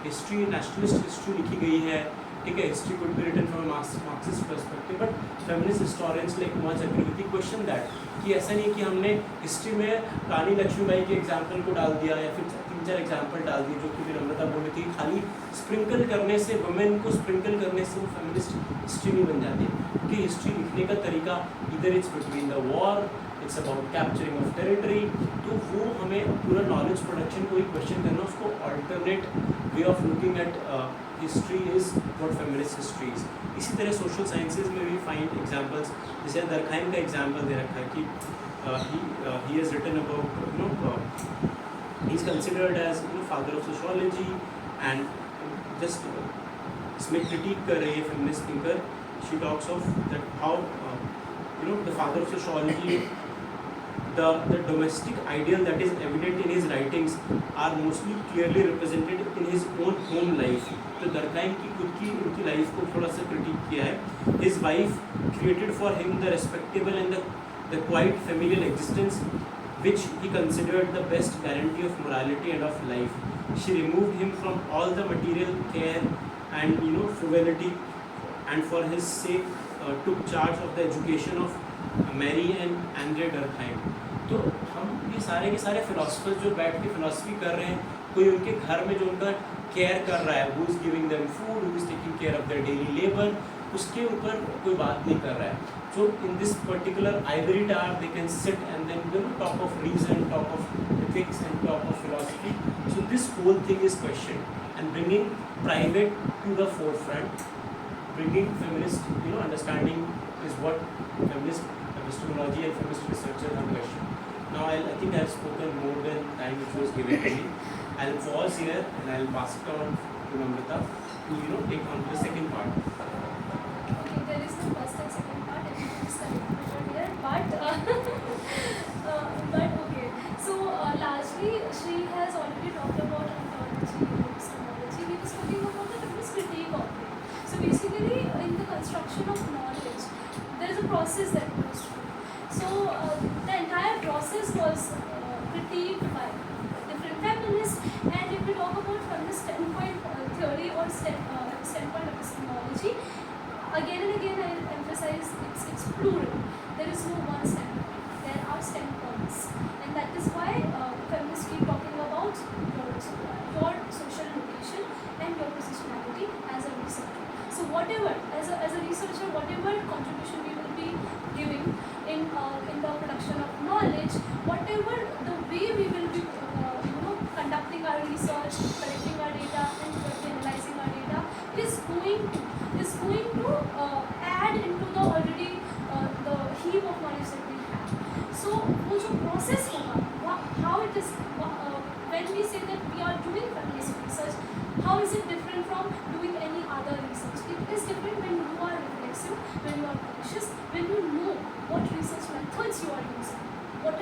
History nationalist history लिखी गई है, ठीक है. History could be written from Marxist perspective, but feminist historians like मच एग्री क्वेश्चन दैट कि ऐसा नहीं कि हमने हिस्ट्री में रानी लक्ष्मीबाई के एग्जाम्पल को डाल दिया या फिर 3-4 एग्जाम्पल डाल दिए जो कि विनम्रता बोली थी. खाली स्प्रिंकल करने से, वुमेन को स्प्रिंकल करने से वो फेमिनिस्ट हिस्ट्री नहीं बन जाती. क्योंकि हिस्ट्री लिखने का तरीका इधर it's between the war, it's about capturing of territory. तो वो हमें पूरा नॉलेज प्रोडक्शन को ही क्वेश्चन करना, उसको alternate way of looking at history is what feminist history is. इसी तरह सोशल साइंसेज में भी फाइंड एग्जाम्पल्स, जैसे दरखाइम का एग्जाम्पल दे रखा है कि he has written about he is considered as father of sociology, and just इसमें critique कर रही है feminist thinker. She talks of that how the father of sociology, the domestic ideal that is evident in his writings are mostly clearly represented in his own home life. तो दरखाइम की खुद की उनकी life को थोड़ा सा क्रिटिक किया है. His wife created for him the respectable and the quiet familial existence which he considered the best guarantee of morality and of life. She removed him from all the material care and frivolity, and for his sake took charge of the education of Mary and Andre Durkheim. तो हम ये सारे के सारे philosophers जो बैठ के philosophy कर रहे हैं, कोई उनके घर में जो उनका केयर कर रहा है, who is giving them food, who is taking care of their daily labour, उसके ऊपर कोई बात नहीं कर रहा है. So in this particular ivory tower, they can sit and then talk of reason, talk of ethics, and talk of philosophy. So this whole thing is questioned, and bringing private to the forefront, bringing feminist understanding is what feminist epistemology and feminist researcher have a question. Now, I think I've spoken more than time which was given to me. I'll pause here and I'll pass it on to Namrata to take on to the second part. Okay, there is no first and second part. Everything is connected here, but okay. So largely, Shri has already talked about ontology and epistemology. He was talking about the feminist critique of it. So basically, in the construction of knowledge, there is a process that goes through. So the entire process was critiqued by different feminists. And if we talk about feminist standpoint theory or standpoint epistemology, again and again I emphasize it's plural. There is no one standpoint. There are standpoints, and that is why feminists keep talking about your social location and your positionality as a researcher. So whatever, as a researcher, whatever contribution we will be giving in the production of knowledge, whatever the way we will be conducting our research, collecting our data, and analyzing our data is going to add into the already the heap of knowledge that we have. So वो जो process होगा, how it is when we say that we are doing feminist research, how is it different from doing any other research? It is different when you are reflexive, when you are conscious, when you know what research methods you are using. What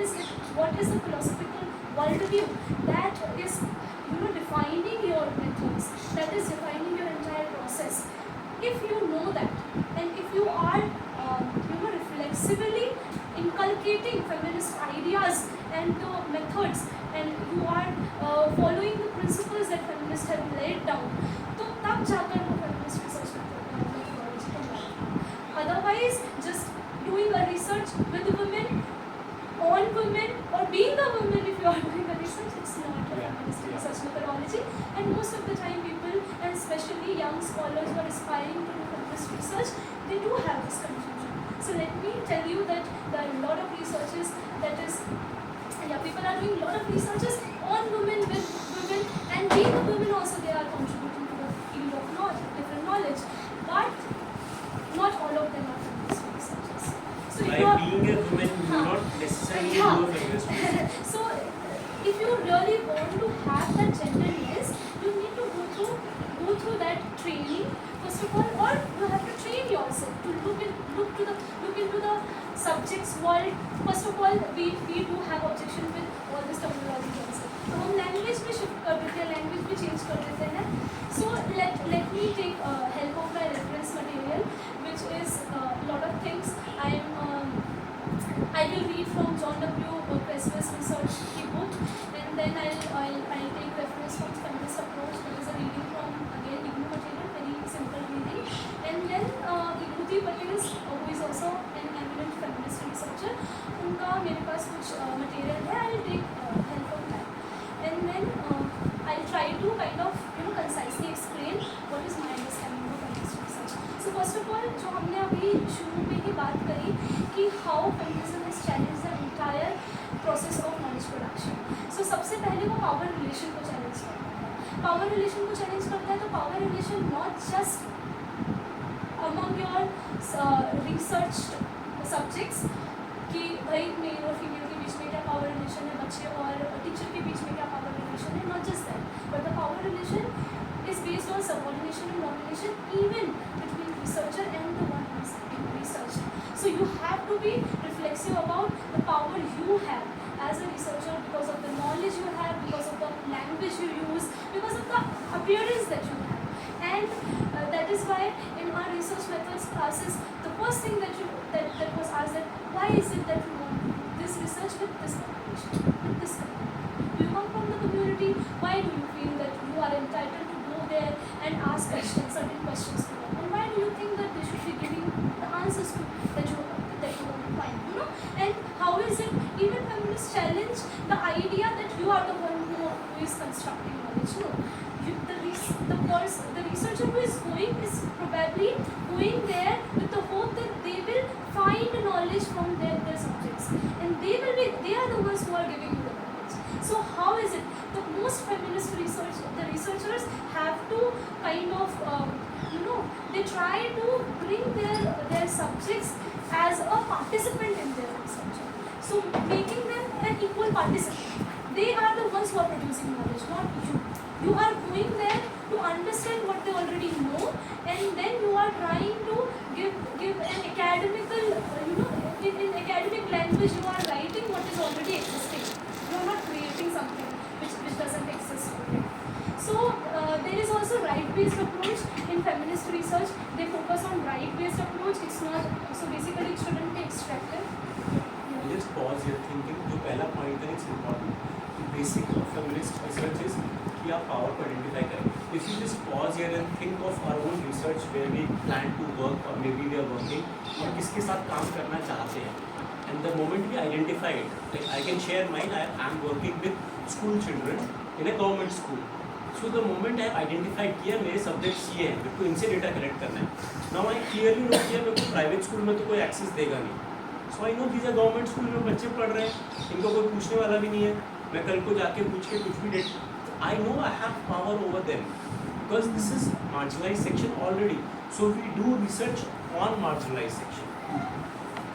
is the philosophical worldview that is defining your methods, that is defining your entire process. If you know that, and if you are reflexively inculcating feminist ideas and the methods, and you are following the principles that feminists have laid down, तो तब जाकर वो feminist research methodology कहलाएगा. Otherwise, just doing a research with women, on women, or being a woman, if you are doing a research, it's not a feminist research methodology. And most of the time people, and especially young scholars who are aspiring to do feminist research, they do have this confusion. So let me tell you that there are a lot of researches people are doing a lot of researches on women, with women, and being a woman also they are contributing to the field of knowledge, different knowledge. But not all of them are feminist researchers. So by being a woman, you do not necessarily do a feminist research. So if you really want to have that gender lens, you need to go through that training first of all, or you have to train yourself to look into the subjects world. First of all, we do have objection with all this terminology also. तो हम language में shift कर देते हैं, language में change कर देते हैं. So let me take help of my reference material, which is a lot of things. I will read from John W. Creswell's research book, and then I'll take reference from feminist approach. There is a reading from again Ignu material, very simple reading, and then Vibhuti Patel, who is also an eminent feminist researcher, उनका मेरे पास कुछ material है. I'll take help from that, and then I'll try to kind of concisely explain what is my understanding of feminist research. So first of all, जो हमने अभी शुरू में ही बात करी कि how feminism has challenged the entire process of knowledge production. So सबसे पहले वो power relation को challenge करता है. Power relation को challenge करता है तो power relation not just among your researched subjects कि भाई मेल और फीमेल के बीच में क्या पावर रिलेशन है, बच्चे और टीचर के बीच में क्या पावर रिलेशन है, not just that, but the power relation is based on subordination and domination even between researcher and the one who is being researched. So you have to be reflexive about the power you have as a researcher because of the knowledge you have, because of the language you use, because of the appearance that you have. And that is why in our research methods classes, the first thing that was asked that why is it that you want this research with this population, with this community? Do you come from the community? Why do you feel that you are entitled to go there and ask questions, certain questions to them? And why do you think that they should be giving the answers to that you want to find? And how is it even feminists challenge the idea that you are the one who is constructing knowledge? No. The researcher who is going is probably going there with the hope that they will find knowledge from their subjects, and they are the ones who are giving you the knowledge. So how is it the most feminist research, the researchers have to kind of they try to bring their subjects as a participant in their research. So making them an equal participant. They are the ones who are producing knowledge, not you. You are going there to understand what they already know, and then you are trying to give an academical, in academic language, you are writing what is already existing. You are not creating something which doesn't exist already. So there is also right-based approach in feminist research. They focus on right-based approach. It's not, so basically it shouldn't be extractive. I just pause here thinking जो पहला point है it's important. The basic of feminist research is कि आप power को identify करें. If you just pause here and think of our own research where we plan to work or maybe we are working और किसके साथ काम करना चाहते हैं. And the moment we identify it, like I can share mine. I am working with school children in a government school. So the moment I have identified किया मेरे subjects ये हैं, मेरे को इनसे डेटा कलेक्ट करना है. Now I clearly know कि मेरे को प्राइवेट स्कूल में तो कोई एक्सेस देगा नहीं. So I know these are government school में बच्चे पढ़ रहे हैं, इनको कोई पूछने वाला भी नहीं है. मैं कल को जाके पूछ के कुछ भी date, I know I have power over them because this is marginalized section already. So we do research on marginalized section.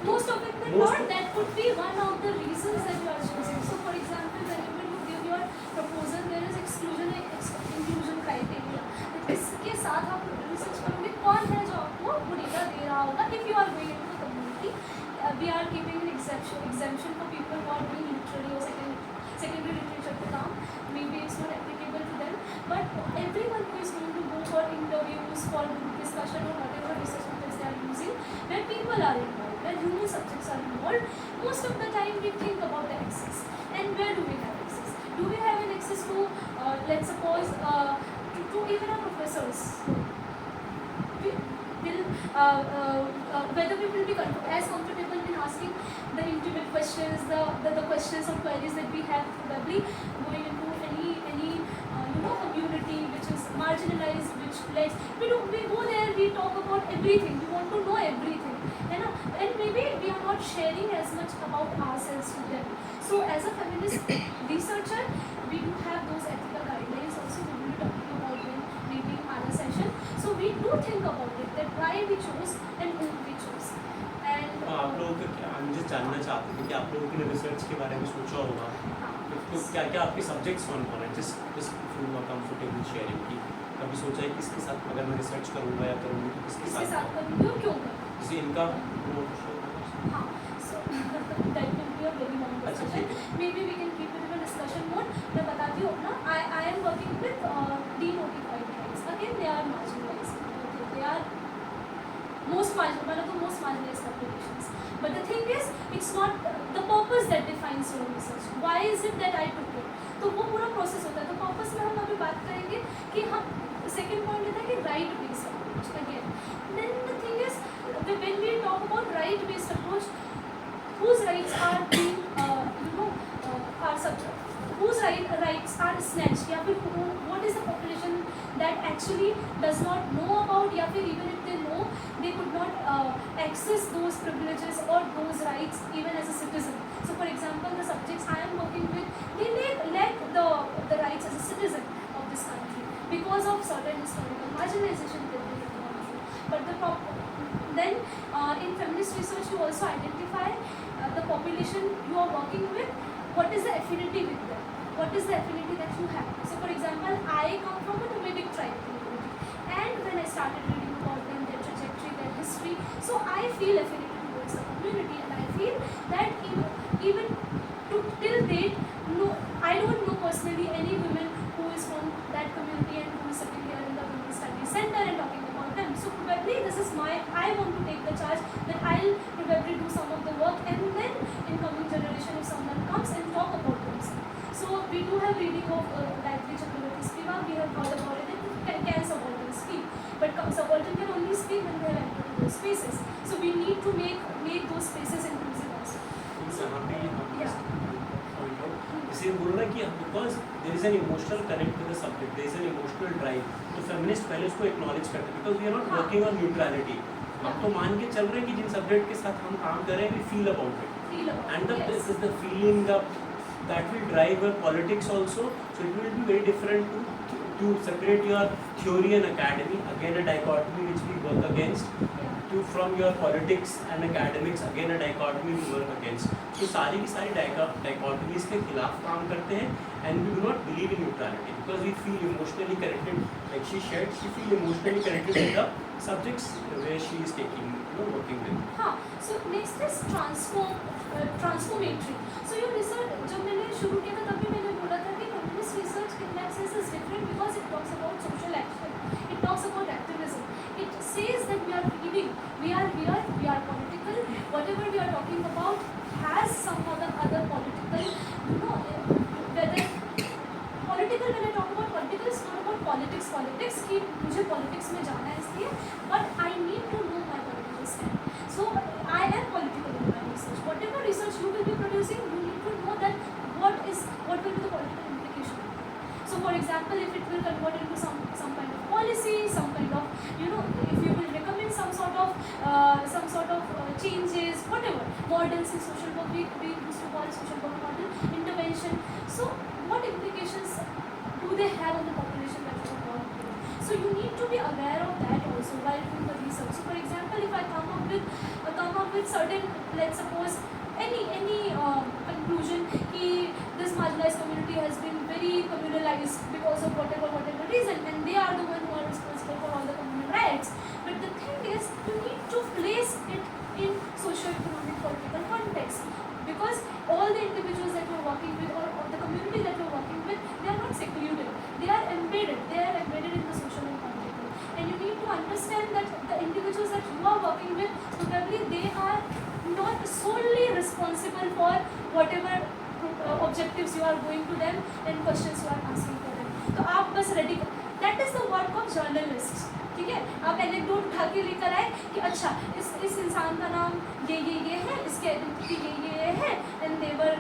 Most of it not, that could be one of the reasons that you are choosing. So for example, whenever you give your proposal, there is exclusion and inclusion criteria. इसके साथ आप research करोगे कौन है जो आपको वो data दे रहा होगा. If you are going into the community, we are keeping an exemption for people who are doing literary or secondary literature to come. Maybe it's not applicable to them, but everyone who is going to go for interviews, for group discussion or whatever research methods they are using, where people are involved, where human subjects are involved, most of the time we think about the access. And where do we have access? Do we have an access to, let's suppose, to even our professors? Whether we will be as comfortable in asking the intimate questions, the questions or queries that we have, probably going into any community which is marginalized, which we go there, we talk about everything, we want to know everything, and maybe we are not sharing as much about ourselves to them. So as a feminist researcher, we do have those ethical guidelines also. We will be talking about them maybe in other session. So we do think about it, that why we chose and whom we chose. And आप लोगों को क्या, हम just जानना चाहते थे कि आप लोगों ने रिसर्च के बारे में सोचा होगा, तो क्या क्या आपके सब्जेक्ट्स कौन कौन है, just फील कंफर्टेबल शेयरिंग की. कभी सोचा है किसके साथ अगर मैं रिसर्च करूँगा या करूँगी तो किसके इसके साथ साथ करूँगी और क्यों करूँगी. जैसे इनका हाँ, so that will be a very long discussion. Maybe we can keep it in a discussion mode. मैं बताती हूँ अपना. I am working with denotified tribes. Again, they are marginalized. They are most marginalized populations. But the thing is, it's not the purpose that defines your research. Why is it that I took it? तो वो पूरा process होता है. तो purpose में हम अभी बात करेंगे कि हम सेकेंड पॉइंट लेते हैं कि right based approach. Again then the thing is, when we talk about right based approach, whose rights are being are subject, whose rights are snatched, या फिर what is the population that actually does not know about, या फिर even if they know, they could not access those privileges or those rights even as a citizen. So for example, the subjects I am working with, they may lack the rights as a citizen of this country because of certain historical marginalization that they have gone through. But then in feminist research, you also identify the population you are working with. What is the affinity with them? What is the affinity that you have? So for example, I come from a nomadic tribe community, and when I started reading about them, their trajectory, their history, so I feel affinity towards the community, and I feel that even till date, no, I don't know personally any women who is from that community and who is sitting here in the Women's Studies Center and talking about them. So probably this is I want to take the charge that I'll probably do some of the work, and then in coming generation, if someone comes and talk about themselves. So we do have reading of Gayatri Chakravarti Spivak. We have heard about it. Can subaltern speak? But subaltern can only speak when they have entered those spaces. So we need to make those spaces inclusive also. इसे बोलना कि because there is an emotional connect with the subject, there is an emotional drive. तो feminist पहले उसको acknowledge करते हैं because we are not working on neutrality. हम तो मान के चल रहे हैं कि जिन सब्जेक्ट के साथ हम काम कर रहे हैं we feel about it, and this is the feeling that will drive your politics also. So it will be very different to separate your theory and academy. Again, a dichotomy which we work against. to from your politics and academics, again a dichotomy we work against. तो सारी की सारी dichotomies के खिलाफ काम करते हैं, and we do not believe in neutrality because we feel emotionally connected, like she shared, she feel emotionally connected with the subjects where she is taking, working with. हाँ, so next is transformatory. So your research, जब मैंने शुरू किया था तभी मैंने बोला था कि feminist research in that sense is different because it talks about social action, it talks about activism, it says that we are feeling, we are here, we are political, whatever we are talking about has some other political, whether political, when I talk about political, it's not about politics कि मुझे politics में जाना है इसलिए, but I need to know my political stand. So I am political in my research. Whatever research you will be producing, you need to know that what will be the political implication. So for example, if it will convert into some kind of policy, some kind of, if you will recommend some sort of changes, whatever models in social work, we used to call social work model intervention. So what implications do they have on the population that you are working with? So you need to be aware of that also while doing the research. So for example, if I come up with certain, let's suppose any conclusion कि this marginalized community has been very communalized because of whatever reason, and they are the one who are responsible for all the communal rights. But the thing is, you need to place it in socio-economic political context, because all the individuals that you are working with, or the community that you are working with, they are not secluded, they are embedded in the social and political. And you need to understand that the individuals that you are working with, probably they are not solely responsible for whatever objectives you are going to them and questions you are asking for them. तो आप बस ready, that is the work of journalists. ठीक है, आप anecdote उठा के लेकर आए कि अच्छा इस इंसान का नाम ये है, इसकी आइडेंटिटी ये है, and they're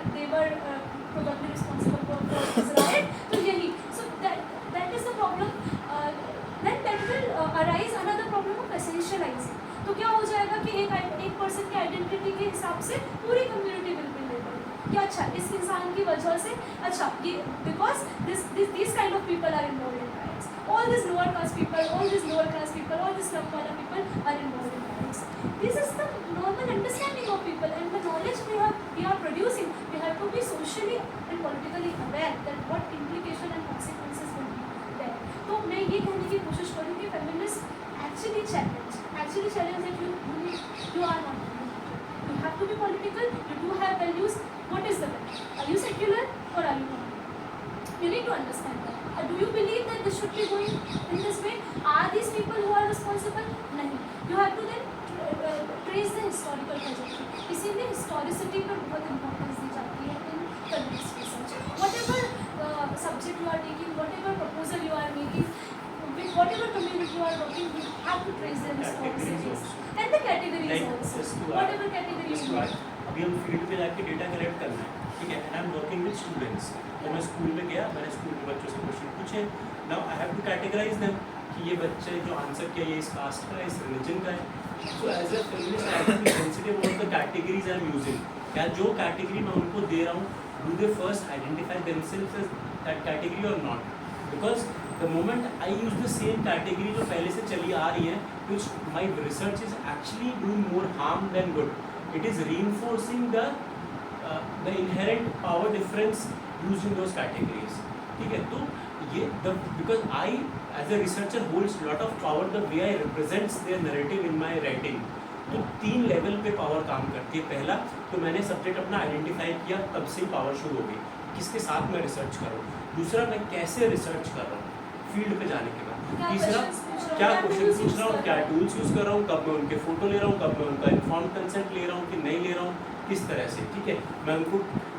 probably responsible for this riot, तो यही. So that is the problem. Then that will arise another problem of essentializing. तो क्या हो जाएगा कि एक पर्सन की आइडेंटिटी के हिसाब से पूरी कम्युनिटी विल बी लेबल्ड कि अच्छा इस इंसान की वजह से, अच्छा ये because this kind of people are involve in rights, all these lower caste people, all these lower class people, all these slum people are involved in riots. This is the normal understanding of people, and the knowledge we are producing, we have to be socially and politically aware that what implication and consequences will be there. तो मैं ये कहने की कोशिश करूँ कि feminists actually challenge that you are not political. You have to be political, you do have values. What is the value? Are you secular or are you not? You need to understand that. Do you believe that this should be going in this way? Are these people who are responsible? नहीं. You have to then trace the historical trajectory. इसीलिए historicity पर बहुत importance दी जाती है in feminist research. Whatever subject you are taking, whatever proposal you are making, with whatever community you are working, you have to trace their historicities and the categories also. Whatever category you want. अभी हम field पे जाके data collect करना है, ठीक है, and I am working with students. तो मैं स्कूल में गया, मैंने स्कूल के बच्चों से क्वेश्चन पूछे. Now I have to categorise them कि ये बच्चे जो आंसर किया ये इस कास्ट का है, इस रिलीजन का है. So as a feminist I have to be sensitive about the categories I am using. क्या जो कैटेगरी मैं उनको दे रहा हूँ, do they first identify themselves as that category और not? Because the moment I use the same category जो पहले से चली आ रही है, which my research is actually doing more harm than good. It is reinforcing the inherent power difference used in those categories. ठीक है, तो ये because I as a researcher holds lot of power the way I represents their narrative in my writing. तो 3 level पे power काम करती है. पहला तो मैंने सब्जेक्ट अपना आइडेंटिफाई किया, तब से पावर शुरू हो गई, किसके साथ मैं रिसर्च कर रहा हूँ. दूसरा, मैं कैसे रिसर्च कर रहा हूँ फील्ड पे जाने के बाद. तीसरा, क्या क्वेश्चन पूछ रहा हूँ, क्या टूल्स यूज़ कर रहा हूँ, कब मैं उनके फ़ोटो ले रहा हूँ, कब मैं उनका इन्फॉर्म कंसेंट ले रहा हूँ कि नहीं ले रहा हूँ, किस तरह से. ठीक है, मैं उनको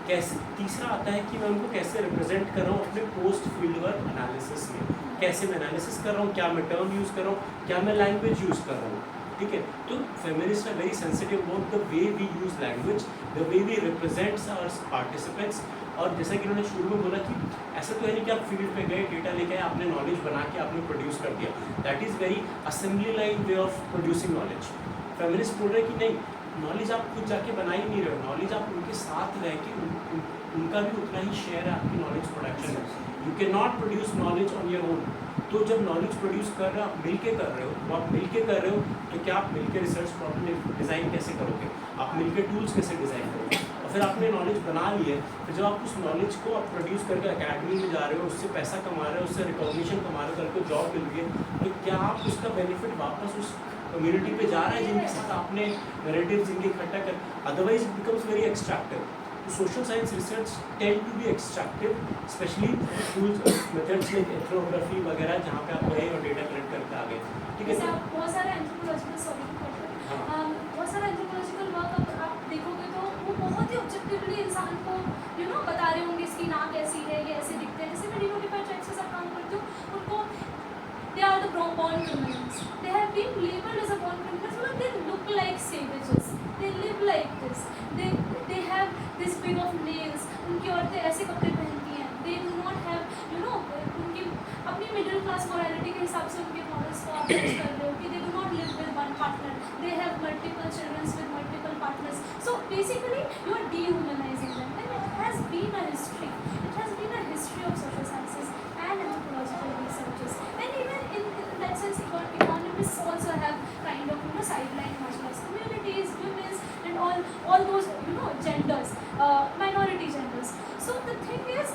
कैसे. तीसरा आता है कि मैं उनको कैसे रिप्रेजेंट कर रहा हूँ अपने पोस्ट फील्ड वर्क एनालिसिस में. कैसे मैं एनालिसिस कर रहा हूँ, क्या मैं टर्म यूज़ कर रहा हूँ, क्या मैं लैंग्वेज यूज़ कर रहा हूँ. ठीक है, तो feminist are very sensitive about the way we use language, the way we represents our participants. और जैसा कि उन्होंने शुरू में बोला कि ऐसा तो है नहीं कि आप फील्ड पे गए, डेटा लेके आए, आपने नॉलेज बना के आपने प्रोड्यूस कर दिया. That is very assembly line way of producing knowledge. Feminist बोल रहे हैं कि नहीं, नॉलेज आप खुद जाके बना ही नहीं रहे हो, नॉलेज आप उनके साथ रह के उनका भी उतना ही शेयर है आपकी नॉलेज प्रोडक्शन में. You can not produce knowledge on your own. तो जब नॉलेज प्रोड्यूस कर रहे हो, आप मिलके कर रहे हो, तो आप मिलके कर रहे हो, तो क्या आप मिलके रिसर्च प्रॉब्लम डिज़ाइन कैसे करोगे, आप मिलके टूल्स कैसे डिज़ाइन करोगे, और फिर आपने नॉलेज बना ली है, फिर जब आप उस नॉलेज को आप प्रोड्यूस करके अकेडमी में जा रहे हो, उससे पैसा कमा रहे हो, उससे रिकॉग्निशन कमा रहे हो, कल को जॉब मिल रही है, तो क्या आप उसका बेनिफिट वापस उस कम्युनिटी पे जा रहा है जिनके साथ आपने नैरेटिव जिनके इकट्ठा कर, otherwise it becomes very extractive. Social science research tend to be extractive, specially tools methods like ethnography वगैरह, जहाँ पे आप गए और डेटा कलेक्ट करके आ गए. ठीक है, जैसे आप बहुत सारे एंथ्रोपोलॉजिकल बहुत सारा एंथ्रोपोलॉजिकल वर्क आप देखोगे तो वो बहुत ही ऑब्जेक्टिवली इंसान को बता रहे होंगे इसकी नाक कैसी है, ये ऐसे दिखते हैं. जैसे मैं डिनोटिफाइड ट्राइब्स के साथ काम करती हूँ, उनको they are the born criminals. They have been labeled as a born criminals because they look like savages. They live like this. They have this big of nails. उनकी औरतें ऐसे कपड़े पहनती हैं. They do not have उनकी अपनी middle class morality के हिसाब से उनके models को आप judge कर रहे हो कि they do not live with one partner. They have multiple children with multiple partners. So basically you are dehumanizing them. And it has been a history. It has been a history of social sciences and anthropological researches. And even in that sense, economists also have kind of sideline marginalized communities, women's, and all those genders, minority genders. So the thing is,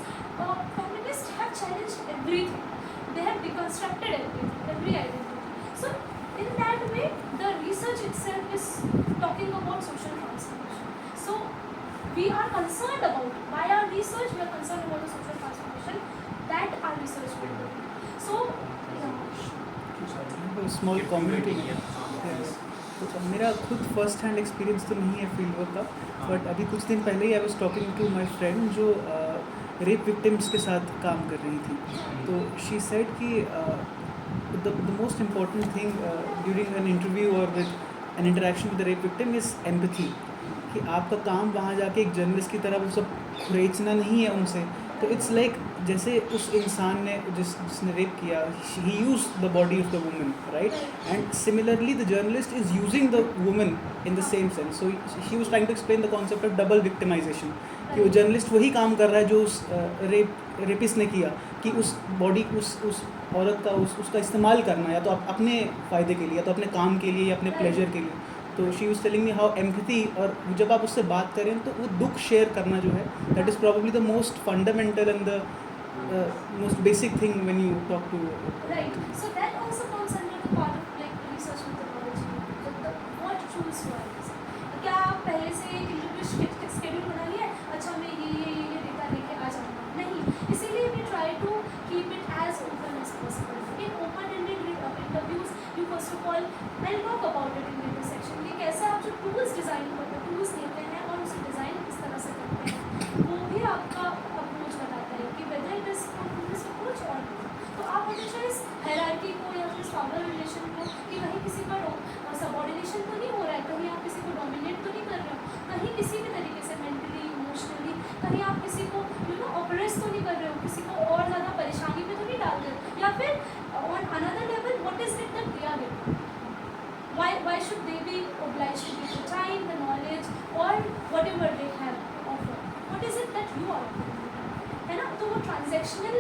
feminists have challenged everything. They have deconstructed everything, every identity. So in that way, the research itself is talking about social transformation. So we are concerned about, by our research, we are concerned about the social transformation that our research will do. So small comment तो मेरा खुद first hand experience तो नहीं है field work का, but अभी कुछ दिन पहले ही I was talking to my friend जो रेप विक्टिम्स के साथ काम कर रही थी. तो शी सेड कि the most important thing during an interview और with an interaction with the rape victim is empathy. कि आपका काम वहाँ जाके एक जर्नलिस्ट की तरह वो सब खुरेचना नहीं है उनसे. तो इट्स लाइक जैसे उस इंसान ने जिसने रेप किया, he use the body of the woman, right, and similarly the journalist is using the woman in the same sense. So he was trying to explain the concept of double victimisation, कि वो journalist वही काम कर रहा है जो उस rapist ने किया, कि उस बॉडी उस औरत का उसका इस्तेमाल करना, या तो अपने फ़ायदे के लिए, या तो अपने काम के लिए, या अपने प्लेजर के लिए. तो she was telling me how empathy, और जब आप उससे बात करें तो वो दुख शेयर करना जो है, that is probably the most fundamental and the most basic thing when you talk to right. So that also comes under the part of like research methodology. What choose wise? क्या आप पहले से एक interview schedule बना लिया है, अच्छा मैं ये डेटा लेके आ जाऊँगा? नहीं. इसीलिए we try to keep it as open as possible. In open-ended interviews, you first of all, I'll talk about it in the intersection, कि कैसे आप जो tools डिज़ाइन करते हैं, tools लेते हैं और उसे डिज़ाइन किस तरह से करते हैं, वो भी आपका अप्रोच बताता है कि whether it is this approach or not. तो आप हमेशा इस हायरार्की को या फिर पावर रिलेशन को, कि कहीं किसी का सबऑर्डिनेशन तो नहीं हो रहा है, कहीं आप किसी को डोमिनेट तो नहीं कर रहे हो, कहीं किसी भी तरीके से मेंटली, इमोशनली, कहीं आप किसी को ऑपरेस तो नहीं कर रहे हो, किसी को और ज़्यादा परेशानी में तो नहीं डाल रहे हो, या फिर on another level what is it that they are getting, why should they be obliged to give the time, the knowledge or whatever they have offer? What is it that you are offering, है ना? तो वो transactional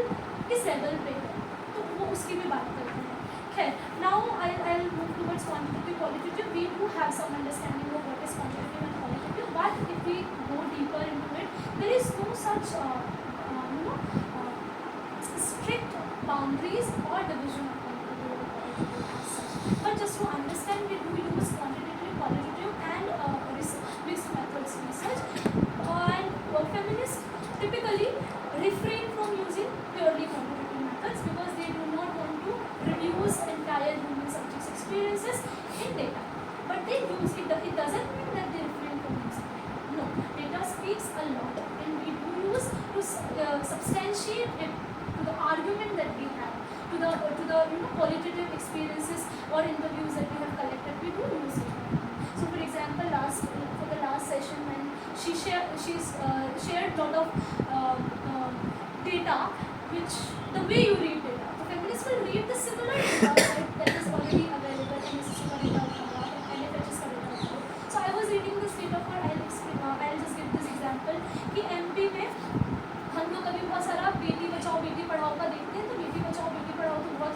किस level पे है, तो वो उसकी भी बात करते हैं. खैर, now I'll move towards quantitative, qualitative. We do have some understanding of what is quantitative and qualitative, but if we go deeper into it, there is no such strict boundaries or division of quantitative or qualitative as such. But just to understand, we do use quantitative, qualitative and mixed methods research. And feminists typically refrain from using purely quantitative methods because they do not want to reduce entire human subjects' experiences in data. But they use it. It doesn't mean that they refrain from using data. No, data speaks a lot, and we do use to substantiate it to the argument that we have, to the qualitative experiences or interviews that we have collected. We do use it. So, for example, for the last session, when she shared lot of data, which the way you read data, the feminists will read the similar data that is already available in the SSC data and NFHS data. So I was reading this data for, I'll just give this example कि MP में हम लोग कभी बहुत सारा बेटी बचाओ बेटी पढ़ाओ का देखते हैं, तो बेटी बचाओ बेटी पढ़ाओ तो बहुत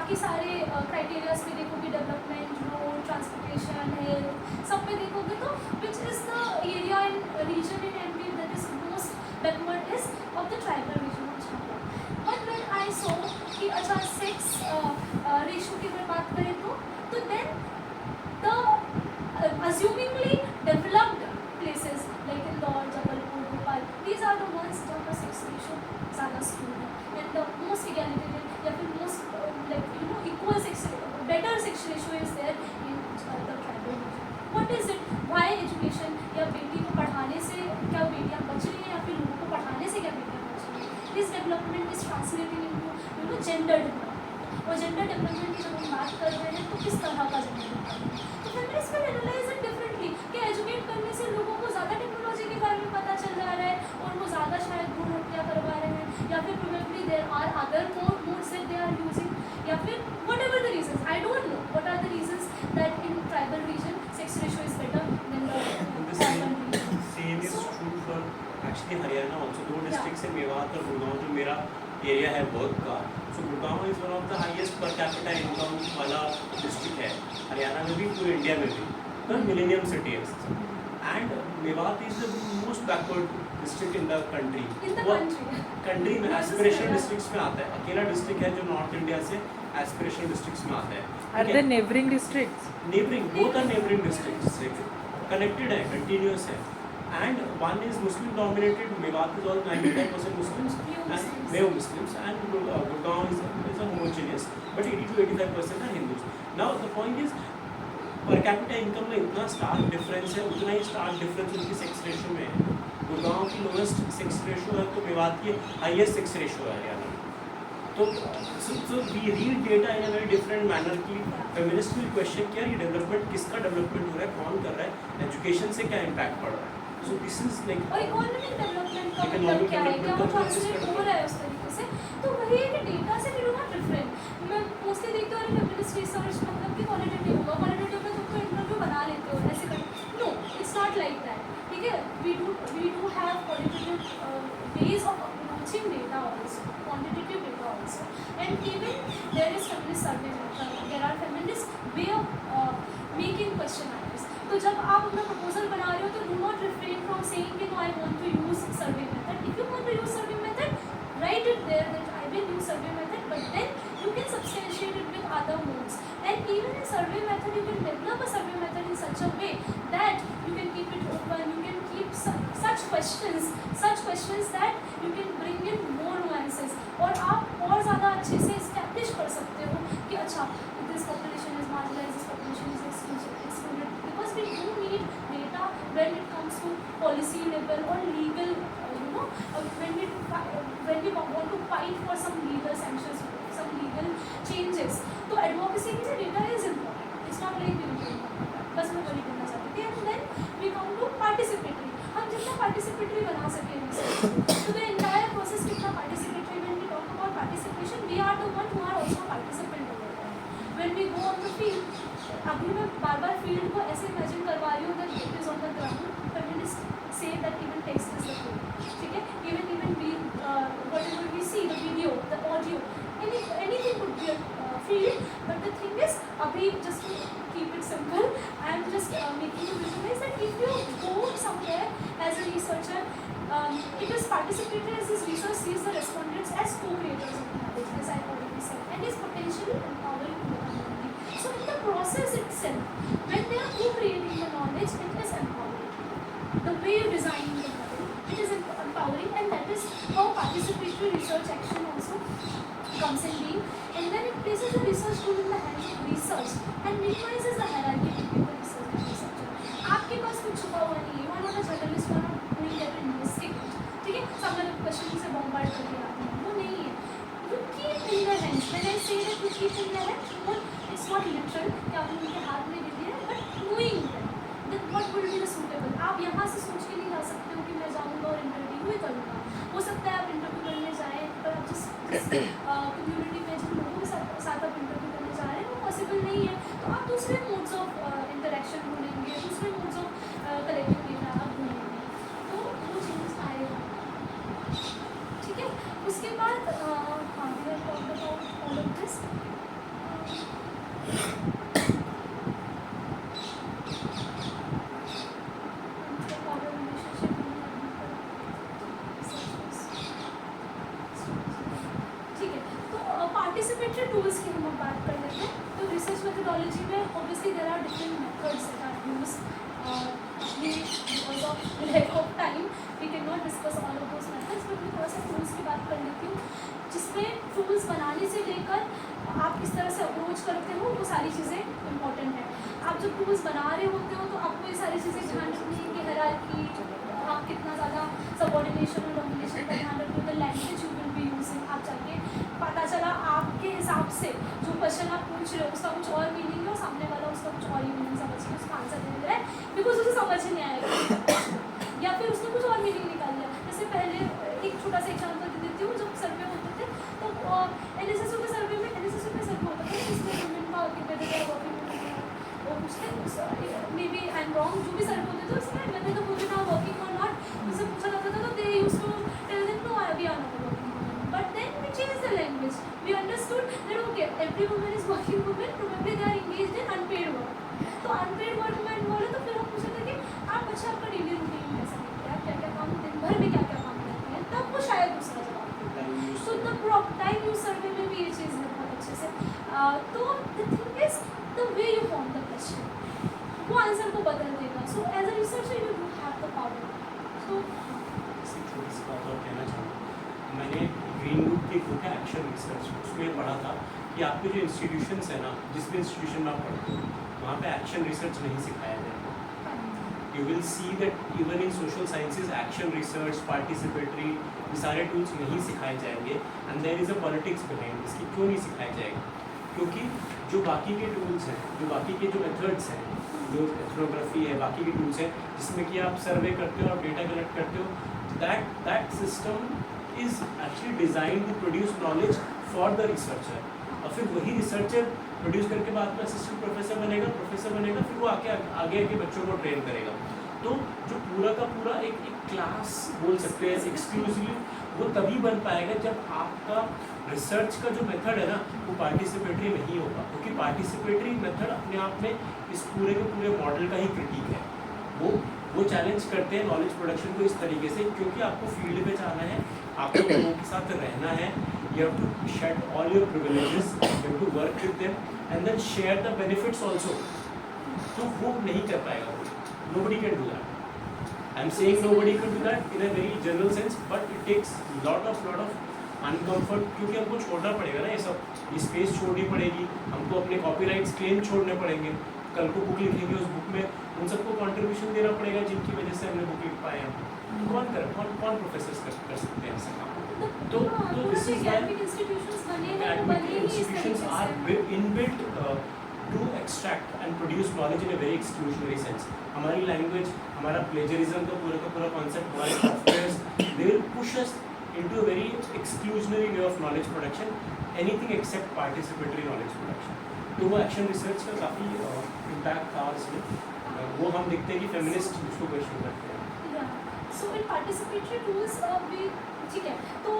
बाकी सारे क्राइटेरियाज पे देखोगे, डेवलपमेंट, रोड, ट्रांसपोर्टेशन, हेल्थ, सब पे देखोगे तो which is the area in region in MP that is most backward is of the tribal region of Jhabua. But when I saw कि अच्छा सेक्स रेशो की अगर बात करें तो then the assumingly developed places like Indore, Jabalpur, Bhopal, these are the ones जहाँ पर sex ratio ज़्यादा skewed है, and the most egalitarian या फिर most like equal sex, better sex ratio is there in the tribal region. What is it? Why education या बेटी को पढ़ाने से क्या बेटियाँ बच रही हैं या फिर लोगों को पढ़ाने से क्या बेटियाँ बच रही हैं? This development is translating into gender development. और जेंडर डेवलपमेंट की जब हम बात कर रहे हैं तो किस तरह का जेंडर डेवलपमेंट, तो feminist will analyse it differently कि एजुकेट करने से लोगों को ज़्यादा टेक्नोलॉजी के बारे में पता चल जा रहा है और वो ज़्यादा शायद भ्रूण हत्या करवा रहे हैं, या फिर probably there are other modes that they are using, या फिर whatever the reasons, I don't know what are the reasons that in tribal region sex ratio is better than the urban region. Same is true for actually Haryana also. दो districts है, मेवात और गुड़गांव, जो मेरा area है work का. So Gurgaon is one of the highest per capita income वाला district है, हरियाणा में भी, पूरे इंडिया में भी, द मिलेनियम सिटी है. And Mewat is the most backward district in the country. Country में एस्पिरेशनल डिस्ट्रिक्ट्स में आता है, अकेला डिस्ट्रिक्ट है जो नॉर्थ इंडिया से एस्पिरेशनल डिस्ट्रिक्ट्स में आता है. Are they neighboring districts? Neighboring, both are neighboring districts, connected है, continuous है. And one is Muslim dominated. Mewat is all 95% Muslims and Neo Muslims, and Gurgaon is a homogeneous, but 80 to 85% are Hindus. Now the point is, per capita income में इतना stark difference है, उतना ही stark difference उनकी sex ratio में है. गुड़गांव की lowest sex ratio है तो मेवात की highest sex ratio है हरियाणा में. तो we read data in a very different manner कि feminist will question क्या ये development किसका development हो रहा है, कौन कर रहा है, education से क्या impact पड़ रहा है. So this is like और इकोनॉमिक डेवलपमेंट का मतलब क्या है, क्या वो ट्रांसलेट हो रहा है उस तरीके से, तो वही है कि डेटा से वी डू नॉट डिफरेंट. मैं मोस्टली देखती हूँ फेमिनिस्ट रिसर्च मतलब कि क्वालिटेटिव होगा, क्वालिटेटिव में तुम तो इंटरव्यू बना लेते हो ऐसे कर, no it's not like that. ठीक है, we do have qualitative ways of approaching data also, quantitative data also, and even there is feminist survey method, there are feminist way of making question answers. तो जब आप अपना proposal बना रहे हो तो do not refrain from saying कि no I want to use survey method. If you want to use survey method, write it there that I will use survey method, but then you can substantiate it with other modes. And even in survey method, you can develop a survey method in such a way that you can keep it open, you can keep such questions that you can bring in more nuances. और आप और ज़्यादा अच्छे से establish कर सकते हो कि अच्छा this population is marginalized, this population is excluded, because we do need data when it comes to policy level or legal, when we want to fight for some legal sanctions, some legal changes. तो advocacy के लिए data is important. It's not like we don't. बस मैं वही करना चाहती थी. And then we come to participatory. हम जितना participatory बना सके research, तो the entire process कितना participatory. When we talk about participation, we are the one who are also participant over there. When we go on the field, अभी मैं बार-बार field को ऐसे imagine करवा रही हूँ that it is on the ground. Feminists say that even text is the field. ठीक है, even we whatever we see, the video, the audio, anything could be a field. But the thing is, abhi just to keep it simple, I am just making you visualize that if you go somewhere as a researcher, it is participatory as this research sees the respondents as co-creators of knowledge, as I already said, and is potentially empowering to the community. So in the process itself, when they are co-creating the knowledge, it is empowering. The way you design the model, it is empowering, and that is how participatory research action also comes in being. And then it places the research tool in the hands of research and minimizes the hierarchy between the research and researcher. आपके पास कुछ छुपा हुआ नहीं है, you are not a journalist, you are not doing that to investigate. ठीक है, सामने question से बॉम्बार्ड करके आते हैं, वो नहीं है. You keep in their hands. When I say that you keep in their hands, it's not literal कि आपने उनके हाथ में दे दिया, but knowing that what will be the suitable. आप यहाँ से सोच के नहीं जा सकते हो कि मैं जाऊँगा और इंटरव्यू ही करूँगा. हो सकता है आप इंटरव्यू करने जाएँ, पर आप जिस कम्युनिटी में जिन लोगों के साथ आप इंटरव्यू करने जा रहे हैं वो पॉसिबल नहीं है, तो आप दूसरे मोड्स ऑफ इंटरेक्शन ढूंढेंगे, दूसरे मोड्स ऑफ कलेक्टिव डेटा आप ढूंढेंगे, तो वो चेंजेस आएगा. ठीक है, उसके बाद हाँ, we have talked about all of this. different methods that are used. Because of lack of time we cannot discuss all of those methods, but मैं थोड़ा सा tools की बात कर लेती हूँ, जिसमें tools बनाने से लेकर आप किस तरह से अप्रोच करते हो वो सारी चीज़ें इंपॉर्टेंट है. आप जब टूल्स बना रहे होते हो तो आपको ये सारी चीज़ें ध्यान रखनी है कि हायरार्की, आप कितना ज़्यादा सबऑर्डिनेशन और डोमिनेशन का ध्यान रखते हो, the language you will be using. आप जाके पता चला आपके हिसाब से जो क्वेश्चन आप पूछ रहे हो उसका कुछ और मीनिंग है और सामने वाला उसका कुछ और ही मीनिंग समझ के उसका आंसर दे दे रहा है बिकॉज उसे समझ ही नहीं आएगा या फिर उसने कुछ और मीनिंग निकाल लिया. जैसे पहले एक छोटा सा एग्जाम्पल दे देती हूँ. जब सर्वे होते थे तो NSSU के सर्वे में होता था जिसमें वुमेन का वर्किंग वो पूछते maybe I am wrong, जो भी सर्वे होते थे उसमें मैंने तो वुमेन आर वर्किंग और नॉट उनसे पूछा जाता था तो they used to tell them no we are not working. But then we changed the language. We understood that okay, every woman is working woman, probably they are engaged in unpaid work. तो unpaid work में बोले तो फिर हम पूछे थे कि आप अच्छा आपका डेली रूटीन कैसा करते हैं, आप क्या क्या काम दिन भर में क्या क्या काम करते हैं, तब वो शायद दूसरा जवाब देता है. So the time use survey में भी ये चीज़ है बहुत अच्छे से. तो the thing is the way you form the question, वो आंसर को बदल देगा. So as a researcher you do have the power. So छोटी सी बात और कहना चाहूँगा. मैंने ग्रीन बुक की बुक है एक्शन रिसर्च, उसमें पढ़ा था कि आपके जो इंस्टीट्यूशंस है ना, जिस भी इंस्टीट्यूशन में आप पढ़ते हो वहाँ पे एक्शन रिसर्च नहीं सिखाया जाएगा. You will see that even in social sciences action research, participatory, ये सारे टूल्स नहीं सिखाए जाएंगे. And there is a politics behind इसकी. क्यों नहीं सिखाया जाएगा? क्योंकि जो बाकी के टूल्स हैं, जो बाकी के जो मेथड्स हैं, जो एथनोग्राफी है, बाकी के टूल्स हैं जिसमें कि आप सर्वे करते हो और डेटा कलेक्ट करते हो, that system is actually designed to produce knowledge for the researcher. और फिर वही रिसर्चर प्रोड्यूस करके बाद में असिस्टेंट प्रोफेसर बनेगा, फिर वो आगे के बच्चों को ट्रेन करेगा. तो जो पूरा का पूरा एक क्लास बोल सकते हैं एक्सक्लूसिवली, वो तभी बन पाएगा जब आपका रिसर्च का जो मेथड है ना वो पार्टिसिपेटरी नहीं होगा. क्योंकि पार्टिसिपेटरी मेथड अपने आप में इस पूरे के पूरे मॉडल का ही क्रिटिक है. वो चैलेंज करते हैं नॉलेज प्रोडक्शन को इस तरीके से, क्योंकि आपको फील्ड पे जाना है, आपको लोगों के साथ रहना है, you have to shed all your privileges, you have to work with them and then share the benefits also. तो वो नहीं कर पाएगा. Nobody can do that. I am saying nobody can do that in a very general sense, but it takes lot of uncomfort, क्योंकि हमको छोड़ना पड़ेगा ना ये सब. ये स्पेस छोड़नी पड़ेगी, हमको अपने कॉपीराइट्स क्लेम छोड़ने पड़ेंगे. कल को बुक लिखेंगे, उस बुक में उन सबको कंट्रीब्यूशन देना पड़ेगा जिनकी वजह से हमने बुक लिख पाए हैं. कौन प्रोफेसर्स कर सकते हैं ऐसा काम? तो दिस इज व्हाई institutions बने हैं, वो बने ही इस institutions तरीके are से. inbuilt to extract and produce knowledge in a very exclusionary sense. हमारी लैंग्वेज, हमारा प्लेजरिज्म का पूरा कॉन्सेप्ट, हमारे softwares, they will push us into a very exclusionary way of knowledge production, anything except participatory knowledge production. तो वो action research का काफ़ी impact था इसमें. वो हम देखते हैं कि फेमिनिस्ट उसको क्वेश्चन करते हैं. सो इन पार्टिसिपेटरी टूल्स भी ठीक है. तो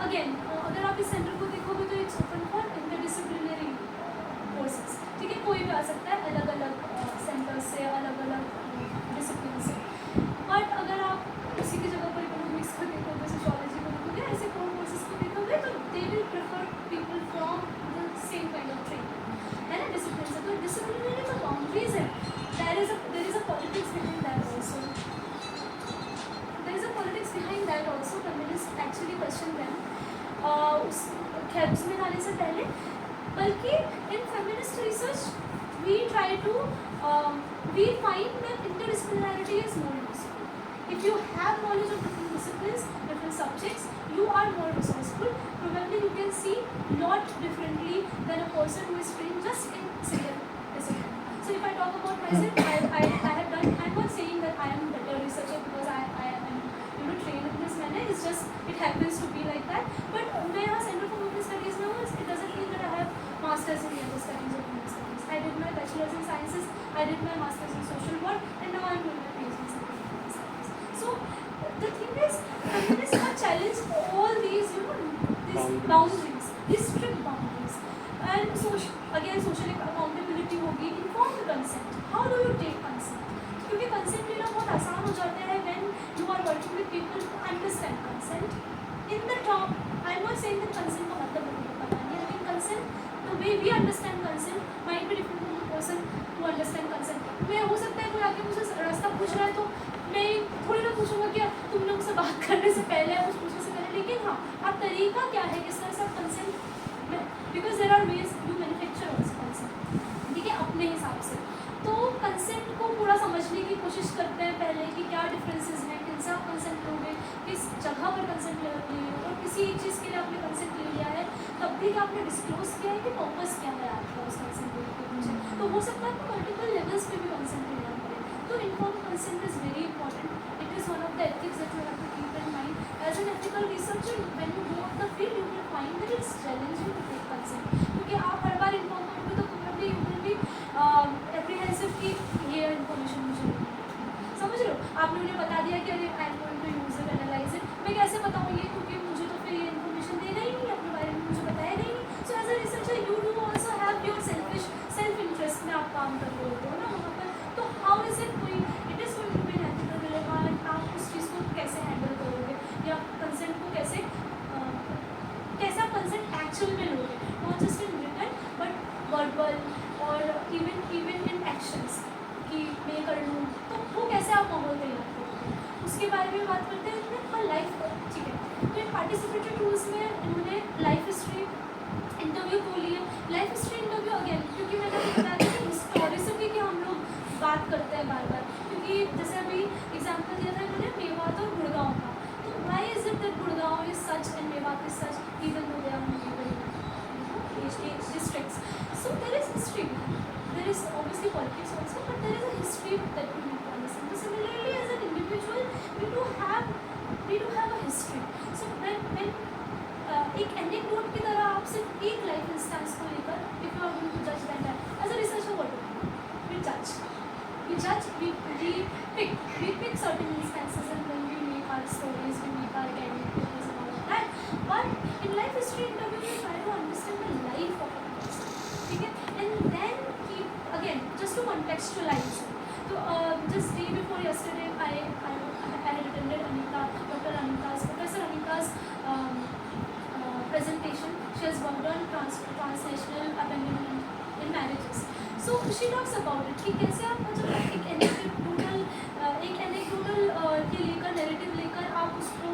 अगेन अगर आप इस सेंटर को देखोगे तो it's open for interdisciplinary courses. ठीक है, कोई भी आ सकता है अलग अलग सेंटर से, अलग अलग डिसिप्लिन से. बट अगर आप उसी की जगह पर इकोनॉमिक्स को देखोगे, सोशियोलॉजी को देखोगे, ऐसे कोर्सेज को देखोगे तो they will prefer people from the same kind of training, है ना, डिसिप्लिन से. तो डिसिप्लिनरी जो बाउंड्रीज है, there is a politics behind that also. There is a politics behind that also. Feminists actually question them. खैर उसमें जाने से पहले, बल्कि in feminist research we try to we find that interdisciplinarity is more useful. If you have knowledge of different disciplines, different subjects, you are more resourceful. Probably you can see lot differently than a person who is trained just in single discipline. So if I talk about myself, I have done. I'm not saying that I am better researcher because I am trained in this manner. It's just it happens to be like that. But मैं यहाँ Center for Women Studies में हूँ. It doesn't mean that I have masters in gender studies or women studies. I did my bachelor's in sciences. I did my master's in social work, and now I'm doing my PhD in Center for Women Studies. So the thing is, feminists have challenged all these, these boundaries, these strict boundaries. And social accountability होगी, informed consent. How do you take consent? क्योंकि consent लेना बहुत आसान हो जाता है when you are working with people who understand consent. In the top, I'm not saying that consent का मतलब मुझे पता नहीं है, लेकिन consent, the way we understand consent might be different from person to understand consent. मैं हो सकता है कोई आके मुझे रास्ता पूछ रहा है तो मैं थोड़ी ना पूछूंगा कि तुम लोग से बात करने से पहले या कुछ पूछने से पहले, लेकिन हाँ आप तरीका क्या है किस तरह से आप कंसेंट में, because there are ways you manufacture also consent, ठीक है, अपने हिसाब से। तो कंसेंट को पूरा समझने की कोशिश करते हैं पहले कि क्या डिफरेंसेस हैं, किन से आप कंसेंट लोगे, किस जगह पर कंसेंट ले रहे हो, और किसी एक चीज़ के लिए आपने कंसेंट ले लिया है तब भी क्या आपने डिस्क्लोज किया है कि पर्पस क्या है आपका उस कंसेंट के पीछे। तो हो सकता है आपको मल्टीपल लेवल्स पे भी कंसेंट लेना पड़े। तो inform consent is very important. It is one of the ethics that you have to keep in mind. As an ethical researcher, when you go up the field, you will find that it's challenging to take consent. क्योंकि आप हर बार inform करोगे तो probably you will be apprehensive कि ये information मुझे नहीं है। समझ रहे हो, आपने मुझे बता दिया कि अरे I am going to use it, analyse it, मैं कैसे बताऊँ ये, क्योंकि मुझे तो फिर ये इन्फॉर्मेशन देगा ही नहीं, अपने बारे में मुझे बताएगा ही नहीं। So as a researcher you do also have your self interest में आप काम कर रहे होते हो ना वहाँ पर। तो how is it going, it is going to be an ethical dilemma, आप उस चीज़ को कैसे हैंडल करोगे या कंसेंट को कैसे आप कंसेंट एक्चुअल में लोगे, not just in written but verbal और इवन इन एक्शंस कि मैं कर लूँ, तो वो कैसे आप माहौल तैयार करोगे, उसके बारे में बात करते हैं। इन्होंने हाँ लाइफ, ठीक है, तो इन पार्टिसिपेटरी टूल्स में इन्होंने लाइफ हिस्ट्री इंटरव्यू को लिए। लाइफ हिस्ट्री इंटरव्यू अगेन, क्योंकि मैंने अभी बताया था कि हिस्टोरिसिटी की हम लोग बात करते हैं बार बार, क्योंकि जैसे अभी एग्जाम्पल दिया था इन्होंने मेवात और गुड़गांव का, तो why is it that Gurgaon is such and Mewat is such even though they are districts. So there is history. There is obviously politics also, but there is a history that we need to understand. So similarly, as an individual, we do have a history. So when एक anecdote की तरह आप सिर्फ एक life instance को लेकर, if you are going to judge that, as a researcher, what do we judge? We pick certain instances and then we make our stories, we make our anecdotes and all of that. But in life history interview, we try to understand the life of a person, ठीक है, and then keep again just to contextualize. So just day before yesterday, I had attended Professor Anita's presentation. She has worked on transnational abandonment in marriages. So she talks about it कि कैसे आप मतलब एक anecdotal के लेकर narrative लेकर आप उसको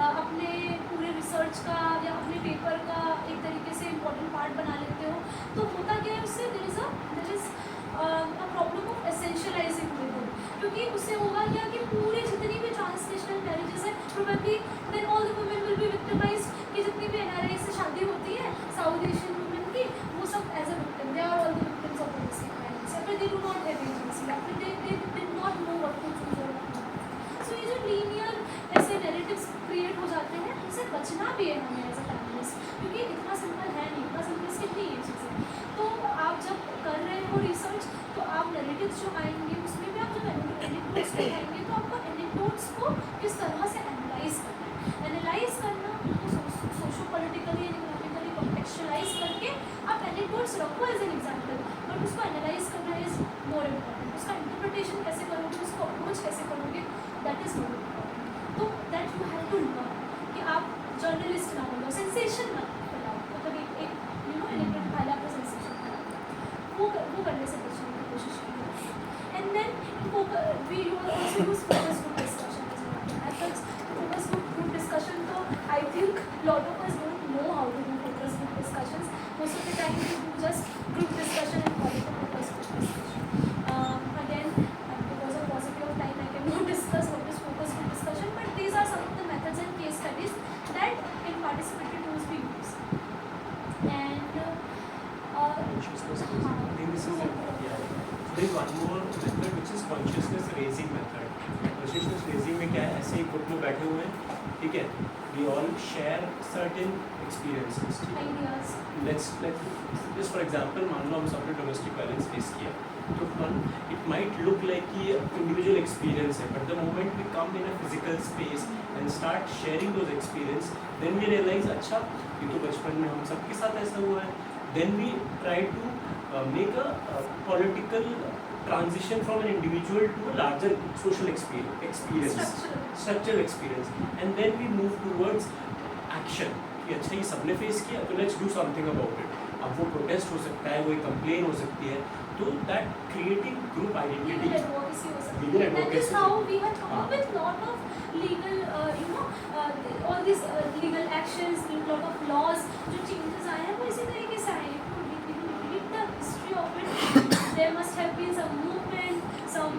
अपने पूरे रिसर्च का या अपने पेपर का एक तरीके से इम्पोर्टेंट पार्ट बना लेते हो। तो होता क्या है उससे, there is a problem of essentialising women, क्योंकि उससे होगा क्या कि पूरे जितनी भी ट्रांसनेशनल मैरिजेस हैं probably then all the women will be victimised, कि जितनी भी एनआरआई से शादी होती है साउथ एशियन वुमेन की, वो सब as a victim, they are all the victims of domestic violence, या फिर they do not have agency, या फिर they did not know what to choose और व्हाट नॉट। सो ये जो लीनियर ऐसे नैरेटिव्स क्रिएट हो जाते हैं, उनसे बचना भी है हमें एज अ फैमिलिस्ट, क्योंकि इतना सिंपल है नहीं, इतना सिंपलिस्टिक नहीं ये चीज़ें। तो आप जब कर रहे हो रिसर्च, तो आप नैरेटिव्स जो आएंगे उसमें भी आप जब एनेक्डोट्स को आएंगे तो आपको एनेक्डोट्स को किस तरह से एनालाइज करना, उनको socio politically and economically contextualise करके आप एनेक्डोट्स रखो एज एन एग्जाम्पल, बट उसको एनालाइज करना इज मोर इम्पॉर्टेंट। उसका इंटरप्रिटेशन कैसे करोगे, उसको अप्रोच कैसे करोगे, दैट इज मोर इम्पॉर्टेंट। तो that you have to learn कि आप जर्नलिस्ट ना बनो, सेंसेशन मत फैलाओ, मतलब एक एनेक्डोट फैला आपको सेंसेशन फैलाओ, वो करने से बचने की कोशिश कीजिए। And then we also use focus group discussion as well. methods focus group discussion, तो I think lot of us don't know how to do focus group discussions. Most of the time we do just group discussion and call it a focus group discussion. Again, because of paucity of time, I cannot discuss what is focus group discussion, but these are some of the methods and case studies that in participatory tools we use. And consciousness raising. I think this is there is one more method which is consciousness raising method. Consciousness raising में क्या है, ऐसे एक group में बैठे हुए हैं, ठीक है, we all share certain experiences. ideas. Let's just for example, मान लो हम सबने domestic violence face किया, तो it might look like कि individual experience है, but the moment we come in a physical space and start sharing those experience, then we realize अच्छा ये तो बचपन में हम सबके साथ ऐसा हुआ है. Then we try to make a political transition from an individual to a larger social experience, structural experience, and then we move towards action. कि अच्छा ये सबने फेस किया तो let's do something about it. अब वो प्रोटेस्ट हो सकता है, वो कंप्लेन हो सकती है, तो that creating group legal identity advocacy हो सकती Legal है. That is advocacy. how we have come हाँ. up with lot of legal, all these legal actions, lot of laws. जो changes आए हैं वो इसी तरीके से आए हैं. If you read the history of it, there must have been some movement, some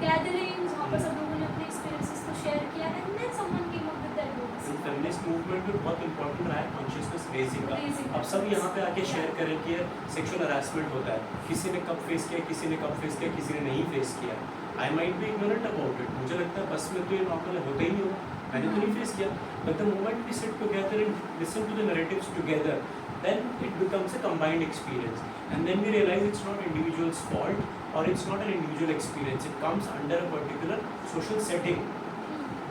gatherings वहाँ पर सब लोगों ने अपने experiences को share किया, and then someone came up with the advocacy. Feminist movement में बहुत इंपॉर्टेंट रहा है कॉन्शियसनेस रेजिंग Raising का. अब सब यहाँ पे आके Yeah. शेयर करें कि सेक्सुअल हरासमेंट होता है, किसी ने कब फेस किया, किसी ने कब फेस किया, किसी ने नहीं फेस किया. I might be ignorant about it, मुझे लगता है बस में तो ये नॉर्मल होता ही नहीं होगा, मैंने तो नहीं फेस किया. But the moment we sit together and listen to the narratives together, then it becomes a combined experience, and then we realize it's not individual's fault or it's not an individual experience, it comes under a particular social setting.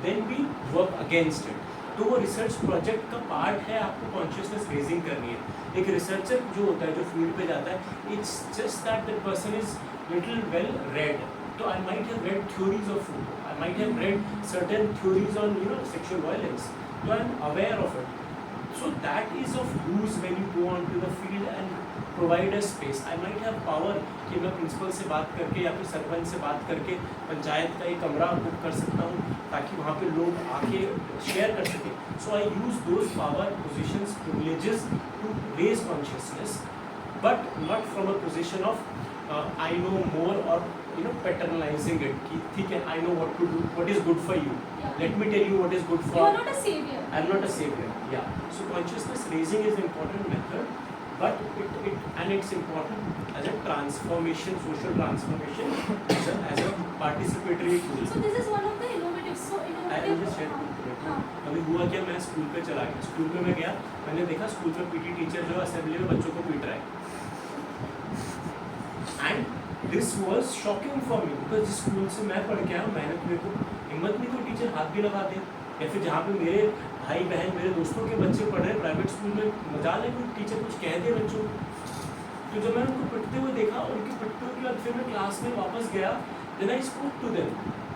Then we work against it. तो वो research project का part है, आपको consciousness raising करनी है. एक researcher जो होता है, जो फील्ड पे जाता है, it's just that the person is little well read. तो I might have read theories of food, I might have read certain theories on sexual violence, तो I am aware of it. So that is of use when you go on to the field and provide a space. I might have power कि मैं principal से बात करके या फिर सरपंच से बात करके पंचायत का एक कमरा बुक कर सकता हूँ ताकि वहाँ पे लोग आके शेयर कर सकें. So I use those power, positions, privileges to raise consciousness, but not from a position of I know more or paternalizing it. कि ठीक है, I know what to do, what is good for you. Yeah. Let me tell you what is good for. You are not a savior. I'm not a savior. Yeah. So consciousness raising is an important method, but it's important as a transformation, social transformation, as a participatory tool. So this is one of the innovative. So I will just share with you. हाँ. अभी हुआ क्या, मैं school पे चला गया. School में मैं गया, मैंने देखा स्कूल में पीटी टीचर जो असेंबली में बच्चों को पीट रहा है. And this was shocking for me, because जिस स्कूल से मैं पढ़ के आया, मैंने मेरे को हिम्मत नहीं कोई टीचर हाथ भी लगा दे, या फिर जहाँ पे मेरे भाई बहन मेरे दोस्तों के बच्चे पढ़ रहे हैं प्राइवेट स्कूल में, मजाल है कोई टीचर कुछ कह दे बच्चों को. तो जब मैंने उनको पिटते हुए देखा, उनके पिटते हुए के बाद फिर मैं क्लास में वापस गया, then I spoke to them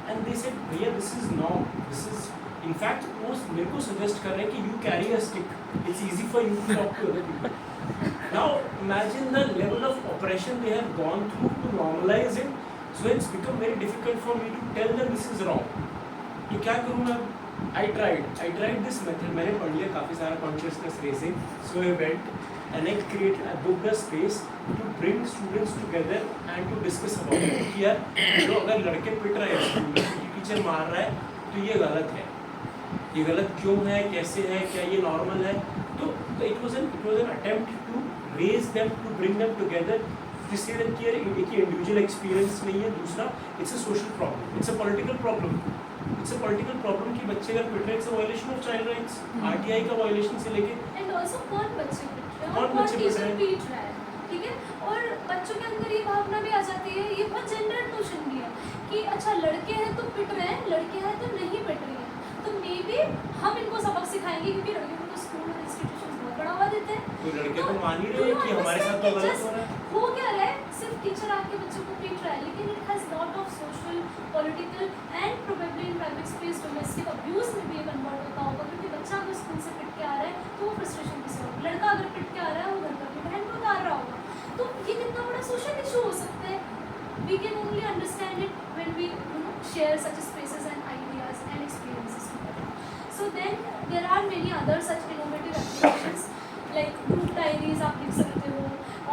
and they said भैया this is not, this is in fact वो मेरे को सजेस्ट कर रहे हैं कि you carry a stick, it's easy for you to talk to other people. Now imagine the level of oppression they have gone through to normalize it. So it's become very difficult for me to tell them this is wrong. तो क्या करूँ मैं? I tried this method. मैंने पढ़ लिया काफ़ी सारा consciousness raising. So I went and I booked a space to bring students together and to discuss about it. कि यार जो अगर लड़के पिट रहे हैं स्कूल में, टीचर मार रहा है, तो ये गलत है. ये गलत क्यों है, कैसे है, क्या ये नॉर्मल है? तो it was an attempt to raise them, to bring them together. जिससे कि यार एक इंडिविजुअल एक्सपीरियंस नहीं है, दूसरा it's a social problem, it's a political problem. It's a political problem कि बच्चे अगर पिट रहे हैं, it's a violation of child rights. RTI का वायलेशन से लेके एंड ऑल्सो कौन बच्चे पिट रहे हैं कौन और कौन बच्चे पिट रहे टीचर हैं? पीट रहा है, ठीक है. और बच्चों के अंदर ये भावना भी आ जाती है, ये बहुत जेंडर नोशन भी है कि अच्छा लड़के हैं तो पिट रहे हैं, लड़के हैं तो नहीं पिट रही हैं. तो मे बी हम इनको सबक सिखाएंगे क्योंकि लड़कियों को तो स्कूल और इंस्टीट्यूशन बहुत बढ़ावा देते हैं. तो लड़के तो मान ही रहे हैं कि हमारे साथ तो गलत हो रहा है. हो क्या रहा है, सिर्फ टीचर आके बच्चों को पीट रहा है, लेकिन it has lot of social, political and probably in private space domestic abuse में भी कन्वर्ट होता होगा. क्योंकि बच्चा अगर स्कूल से पिट के आ रहा है तो वो फ्रस्ट्रेशन किसी और, लड़का अगर पिट के आ रहा है वो घर पर अपनी बहन को उतार रहा होगा. तो ये कितना बड़ा सोशल इशू हो सकता है. We can only understand it when we share such spaces and ideas and experiences. So then there are many other such innovative applications like group diaries आप लिख सकते हो,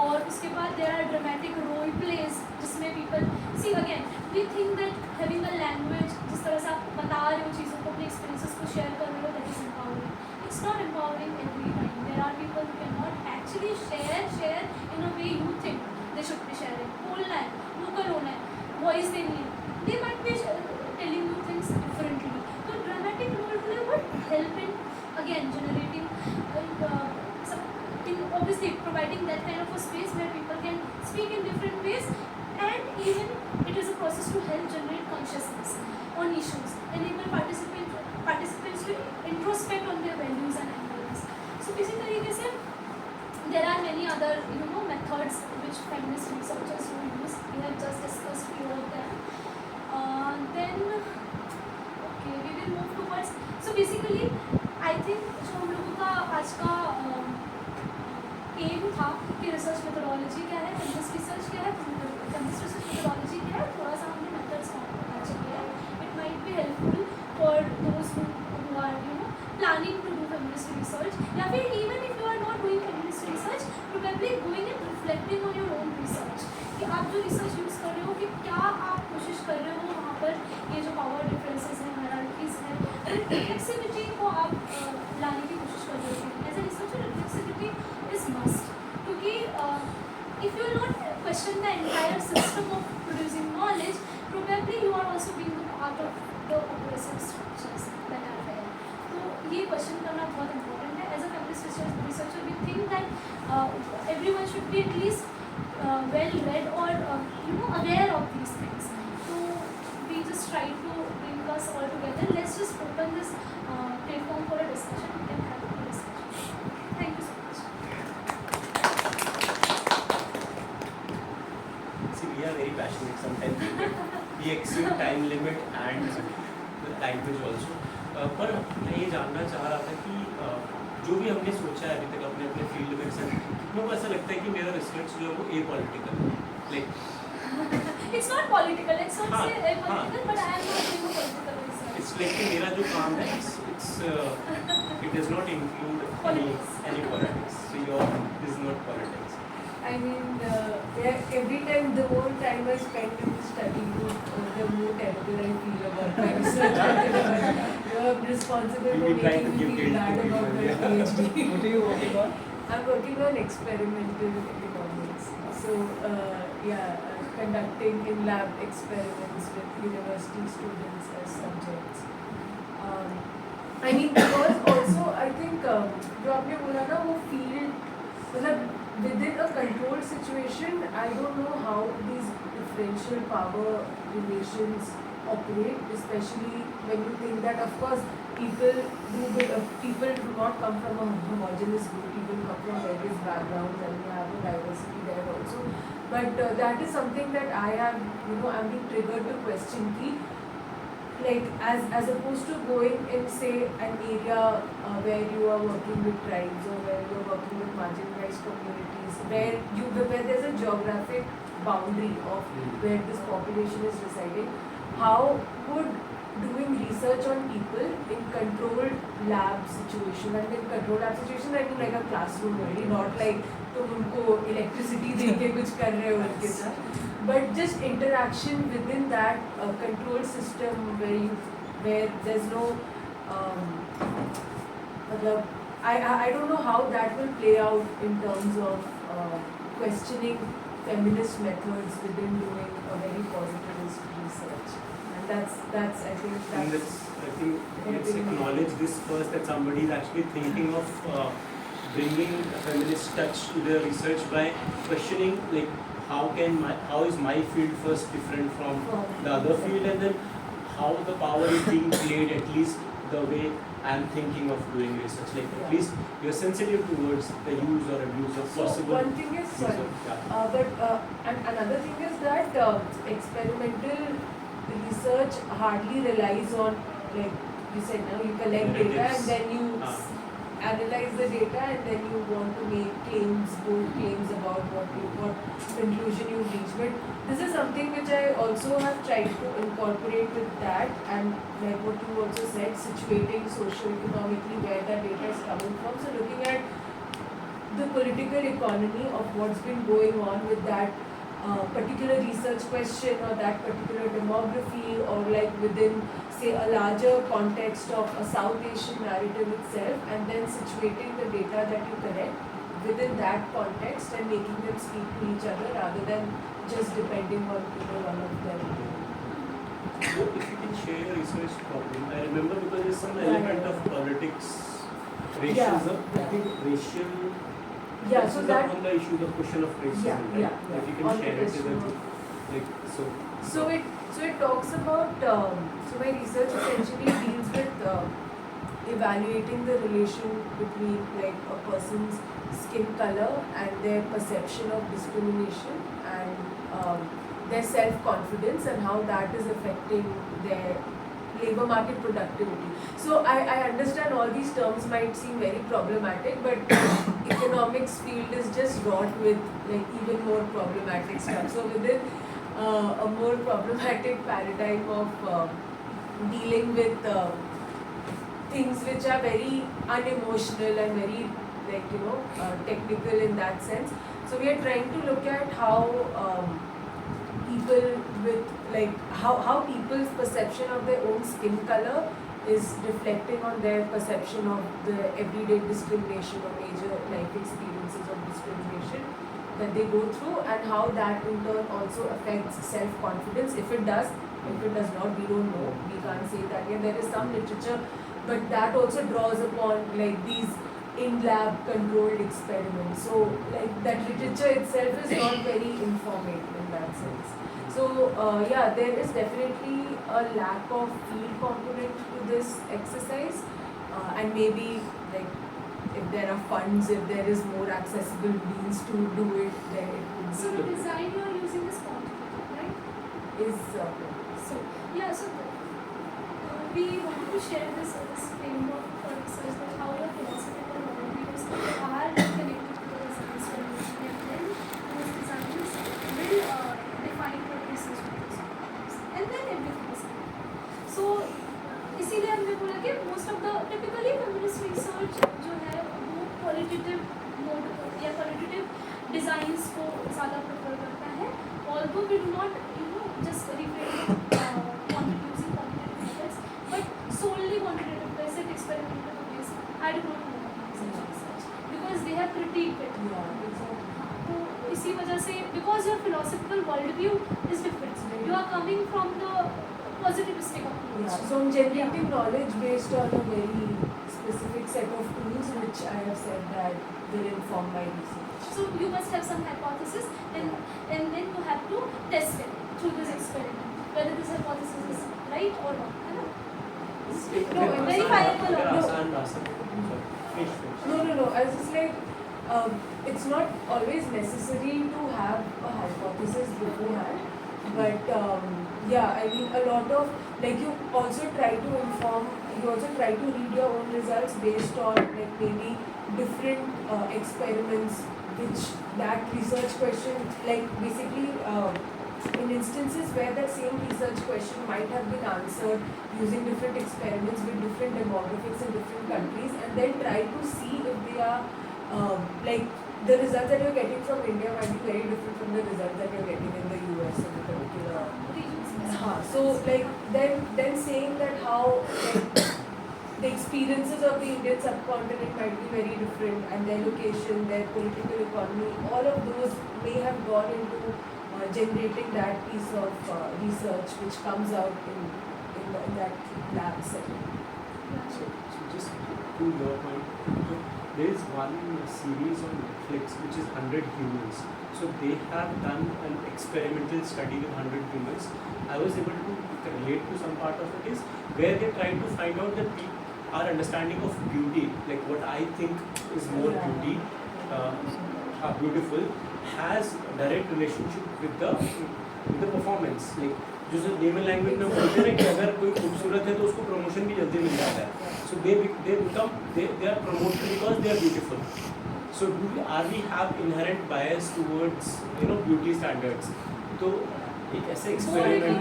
और उसके बाद there are dramatic role plays जिसमें people see again we think that having a language, जिस तरह से आप बता रहे हो चीज़ों को, अपने experiences को share कर रहे हो, that is empowering. It's not empowering every time. There are people who cannot actually share in a way you think they should be sharing. बोलना है, vocal होना है, voice देनी है. They might be telling you things differently. So dramatic role play would help in again generating obviously providing that kind of a space where people can speak in different ways, and even it is a process to help generate consciousness on issues, enable participants to introspect on their values and ideals. So इसी तरीके से there are many other methods which feminist researchers will use. We have just discussed few of them. Then okay, we will move towards. So basically I think जो हम लोगों का आज का M था कि रिसर्च मेथोडोलॉजी क्या है, फेमिनिस्ट रिसर्च क्या है, feminist research methodology क्या है, थोड़ा सा हमने methods को पता चल गया है. It might be helpful for those who are planning to do feminist research, या फिर even if you are not doing feminist research, probably going and reflecting on your own research कि आप जो research use कर रहे हो कि क्या आप कोशिश कर रहे हो वहाँ पर ये जो power differences हैं, hierarchies हैं, reflexivity को आप लाने की कोशिश कर रहे हो. As a researcher, reflexivity is must, क्योंकि if you will not question the entire system of producing knowledge, probably you are also being a part of the oppressive structures that are there. तो ये question करना बहुत important है. As a feminist researcher, we think that everyone should be at least well read or aware of these things. So we just try to bring us all together. Let's just open this platform for a discussion. We can have a discussion. Thank you so much. See, we are very passionate sometimes. We exceed time limit and the language also. पर मैं ये जानना चाह रहा था कि जो भी हमने सोचा है अभी तक अपने अपने फील्ड में सर, कितनों को ऐसा लगता है कि मेरा रिसर्च जो है वो एपॉलिटिकल है, like It's not political. Let's not हाँ, say political, but I am not doing a political research. It's like कि मेरा जो काम है it does not include any politics. So your is not politics. I mean, every time, the more time I spend in the study group, the more terrible I feel about my research. You're responsible You'll for be trying making to me give feel guilt bad to about my people, PhD. What are you working on? I'm working on experimental economics. So, conducting in-lab experiments with university students as subjects. I mean, because also I think जो आपने बोला ना वो field मतलब within a controlled situation, I don't know how these differential power relations operate, especially when you think that of course people do not come from a homogeneous group, people come from various backgrounds and we have a diversity there also. But that is something that I have, I'm being triggered to question ki, like as opposed to going in say an area where you are working with tribes or where you are working with marginalized communities where there's a geographic boundary of where this population is residing, how would doing research on people in controlled lab situation, and in controlled lab situation I mean like a classroom only, not like तुम उनको electricity देके कुछ कर रहे हो उनके साथ, but just interaction within that controlled system where there's no I don't know how that will play out in terms of questioning feminist methods within doing a very positivist research, and that's I think let's acknowledge this first, that somebody is actually thinking of bringing a feminist touch to their research by questioning like how is my field first different from the other field, and then how the power is being played, at least the way I'm thinking of doing research, like at least you're sensitive towards the use or abuse of possible. So one thing is and another thing is that experimental research hardly relies on, like you said now, you collect data and then you analyze the data and then you want to make bold claims about what conclusion you reach. But this is something which I also have tried to incorporate with that, and like what you also said, situating socio-economically where that data is coming from. So looking at the political economy of what's been going on with that particular research question or that particular demography, or like within say a larger context of a South Asian narrative itself, and then situating the data that you collect within that context and making them speak to each other rather than just depending on either one of them. So if you can share your research problem, I remember because there's some element of politics, racism, I think racial. Yeah, so that on the issue, the question of racism. If you can on share the it, issue then of- like so. So it talks about so my research essentially deals with evaluating the relation between like a person's skin color and their perception of discrimination and their self-confidence and how that is affecting their labor market productivity. So I understand all these terms might seem very problematic, but economics field is just wrought with like even more problematic stuff. So within a more problematic paradigm of dealing with things which are very unemotional and very technical in that sense. So we are trying to look at how people with how people's perception of their own skin color is reflecting on their perception of the everyday discrimination or major life experiences of discrimination that they go through, and how that in turn also affects self-confidence. If it does not, we don't know. We can't say that. Yeah, there is some literature, but that also draws upon these in-lab controlled experiments. So that literature itself is not very informative in that sense. So there is definitely a lack of field component to this exercise, and maybe if there are funds, if there is more accessible means to do it, then it would So be the design you are using is quantitative, right? is So we wanted to share this framework for research, that how your philosophical worldviews are connected to the design solution, and then those designs will define what research methods are, and then everything is connected. So इसीलिए हमने बोला कि most of the typically feminist research जो है वो qualitative mode या qualitative designs को ज़्यादा prefer करता है, although we do not just refrain using quantitative methods, but solely quantitative based experimental based. I do not know about research because they have critiqued it. तो इसी वजह से because your philosophical worldview is different, you are coming from the positivistic approach. So I'm generating knowledge based on a very specific set of tools which I have said that will inform my research. So you must have some hypothesis, and then you have to test it through this experiment whether this hypothesis is right or wrong. है ना? No, verifiable or no. आसान रास्ता finish. No. I was just it's not always necessary to have a hypothesis beforehand, but I mean a lot of you also try to read your own results based on maybe different experiments which that research question basically in instances where that same research question might have been answered using different experiments with different demographics in different countries, and then try to see if they are the results that you're getting from India might be very different from the results that you're getting in the US in a particular. So then saying that how the experiences of the Indian subcontinent might be very different, and their location, their political economy, all of those may have gone into generating that piece of research which comes out in that lab setting. So just to your point, so there is one series on Netflix which is 100 Humans. So they have done an experimental study with 100 humans. I was able to relate to some part of it is where they tried to find out that our understanding of beauty, like what I think is more beauty, beautiful, has direct relationship with the performance. Like जो layman language में बोलते हैं कि अगर कोई खूबसूरत है तो उसको प्रमोशन भी जल्दी मिल जाता है. So they are promoted because they are beautiful. So we have inherent bias towards beauty standards. तो एक ऐसे एक्सपेरिमेंट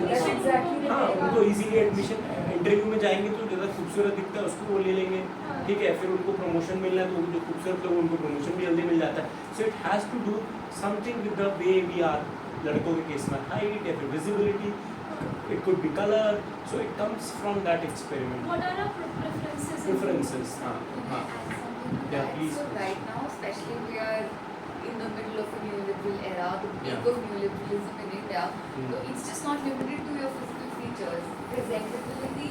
उनको इजीली एडमिशन इंटरव्यू में जाएंगे तो ज़्यादा खूबसूरत दिखता है उसको वो ले लेंगे, ठीक है, फिर उनको प्रमोशन मिलना है तो जो खूबसूरत लोग उनको प्रमोशन भी जल्दी मिल जाता है. So it has to do something with the way we are. लड़कों के केस में हाइट या फिर visibility, it could be color, so it comes from that experiment. What are our preferences? Preferences. Yeah, please. So right now, especially we are in the middle of a neoliberal era, the peak of neoliberalism in India. So it's just not limited to your physical features. Presentability,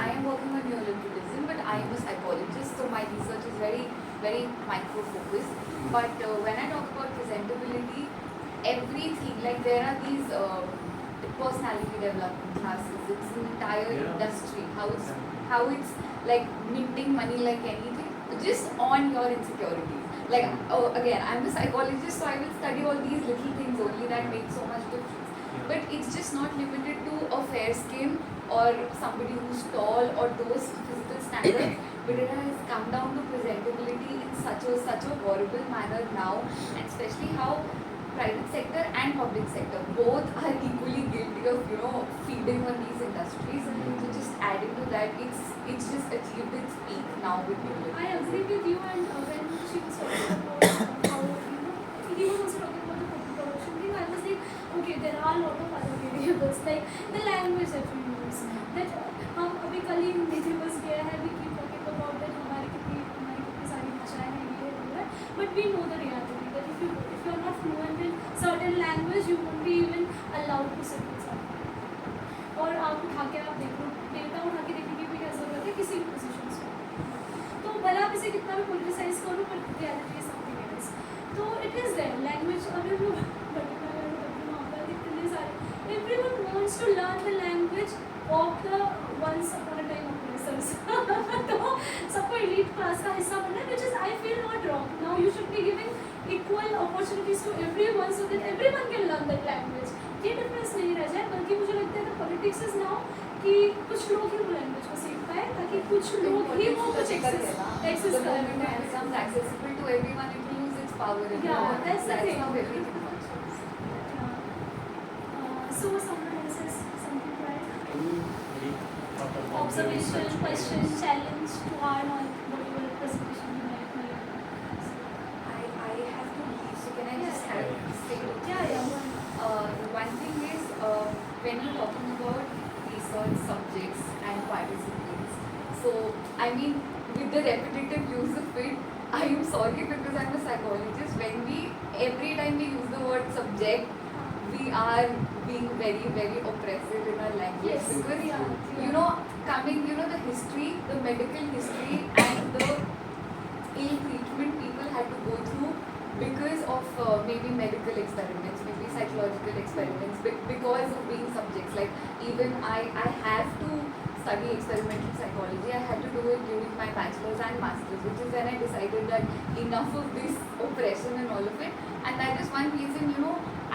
I am working on neoliberalism, but I am a psychologist, so my research is very, very micro-focused. But when I talk about presentability, everything, there are these personality development classes. It's an entire industry. How it's minting money like anything, just on your insecurities. Again, I'm a psychologist, so I will study all these little things only that make so much difference. But it's just not limited to a fair skin or somebody who's tall or those physical standards. But it has come down to presentability in such a horrible manner now, and especially how private sector and public sector both are equally guilty of feeding on these industries. So just adding to that, it's just achieved its peak now with music. I agree with you, and when she was talking about how he was also talking about the production thing, I was like, okay, there are a lot of other variables like the language that we use. That हम अभी कल ही नीचे बस गया है, we keep talking about that हमारी कितनी सारी भाषाएं हैं, ये है, but we know the reality that if you are not fluent in certain language, you won't be even allowed to sit with someone. और आप उठा के आप देखो, डेटा उठा के देखने की भी क्या जरूरत है किसी भी पोजीशन से, तो भला आप इसे कितना भी पोलिटिसाइज करो, but reality is something else. तो इट इज देयर लैंग्वेज. अगर वो इतने सारे everyone wants to learn the language of the once upon a time oppressors. तो सबको एलीट क्लास का हिस्सा बनना है, which is I feel not wrong. Now you should be giving equal opportunities to everyone so that everyone can learn that language. ये difference नहीं रह जाए, बल्कि मुझे लगता है कि पॉलिटिक्स इज नाउ कि कुछ लोग ही वो लैंग्वेज को सीख पाए, ताकि कुछ लोग ही वो कुछ access The moment it becomes accessible to everyone, it will lose its power. Yeah, that's the thing. how everything functions. So someone else has something to add? Anybody thought about Observation, research question, questions? challenge to our whatever presentation you might make. I have to leave, so can I just say Yeah. one thing is when you're talking about research subjects and participants, so I mean with the repetitive use of it, I am sorry because I'm a psychologist, every time we use the word subject, we are being very, very oppressive in our language. Yes, Because we are. the history, the medical history and the ill treatment people had to go through because of maybe medical experiments, maybe psychological experiments, because of being subjects. Like even I have to study experimental psychology. I had to do it during my bachelor's and master's, which is when I decided that enough of this oppression and all of it. And that is one reason,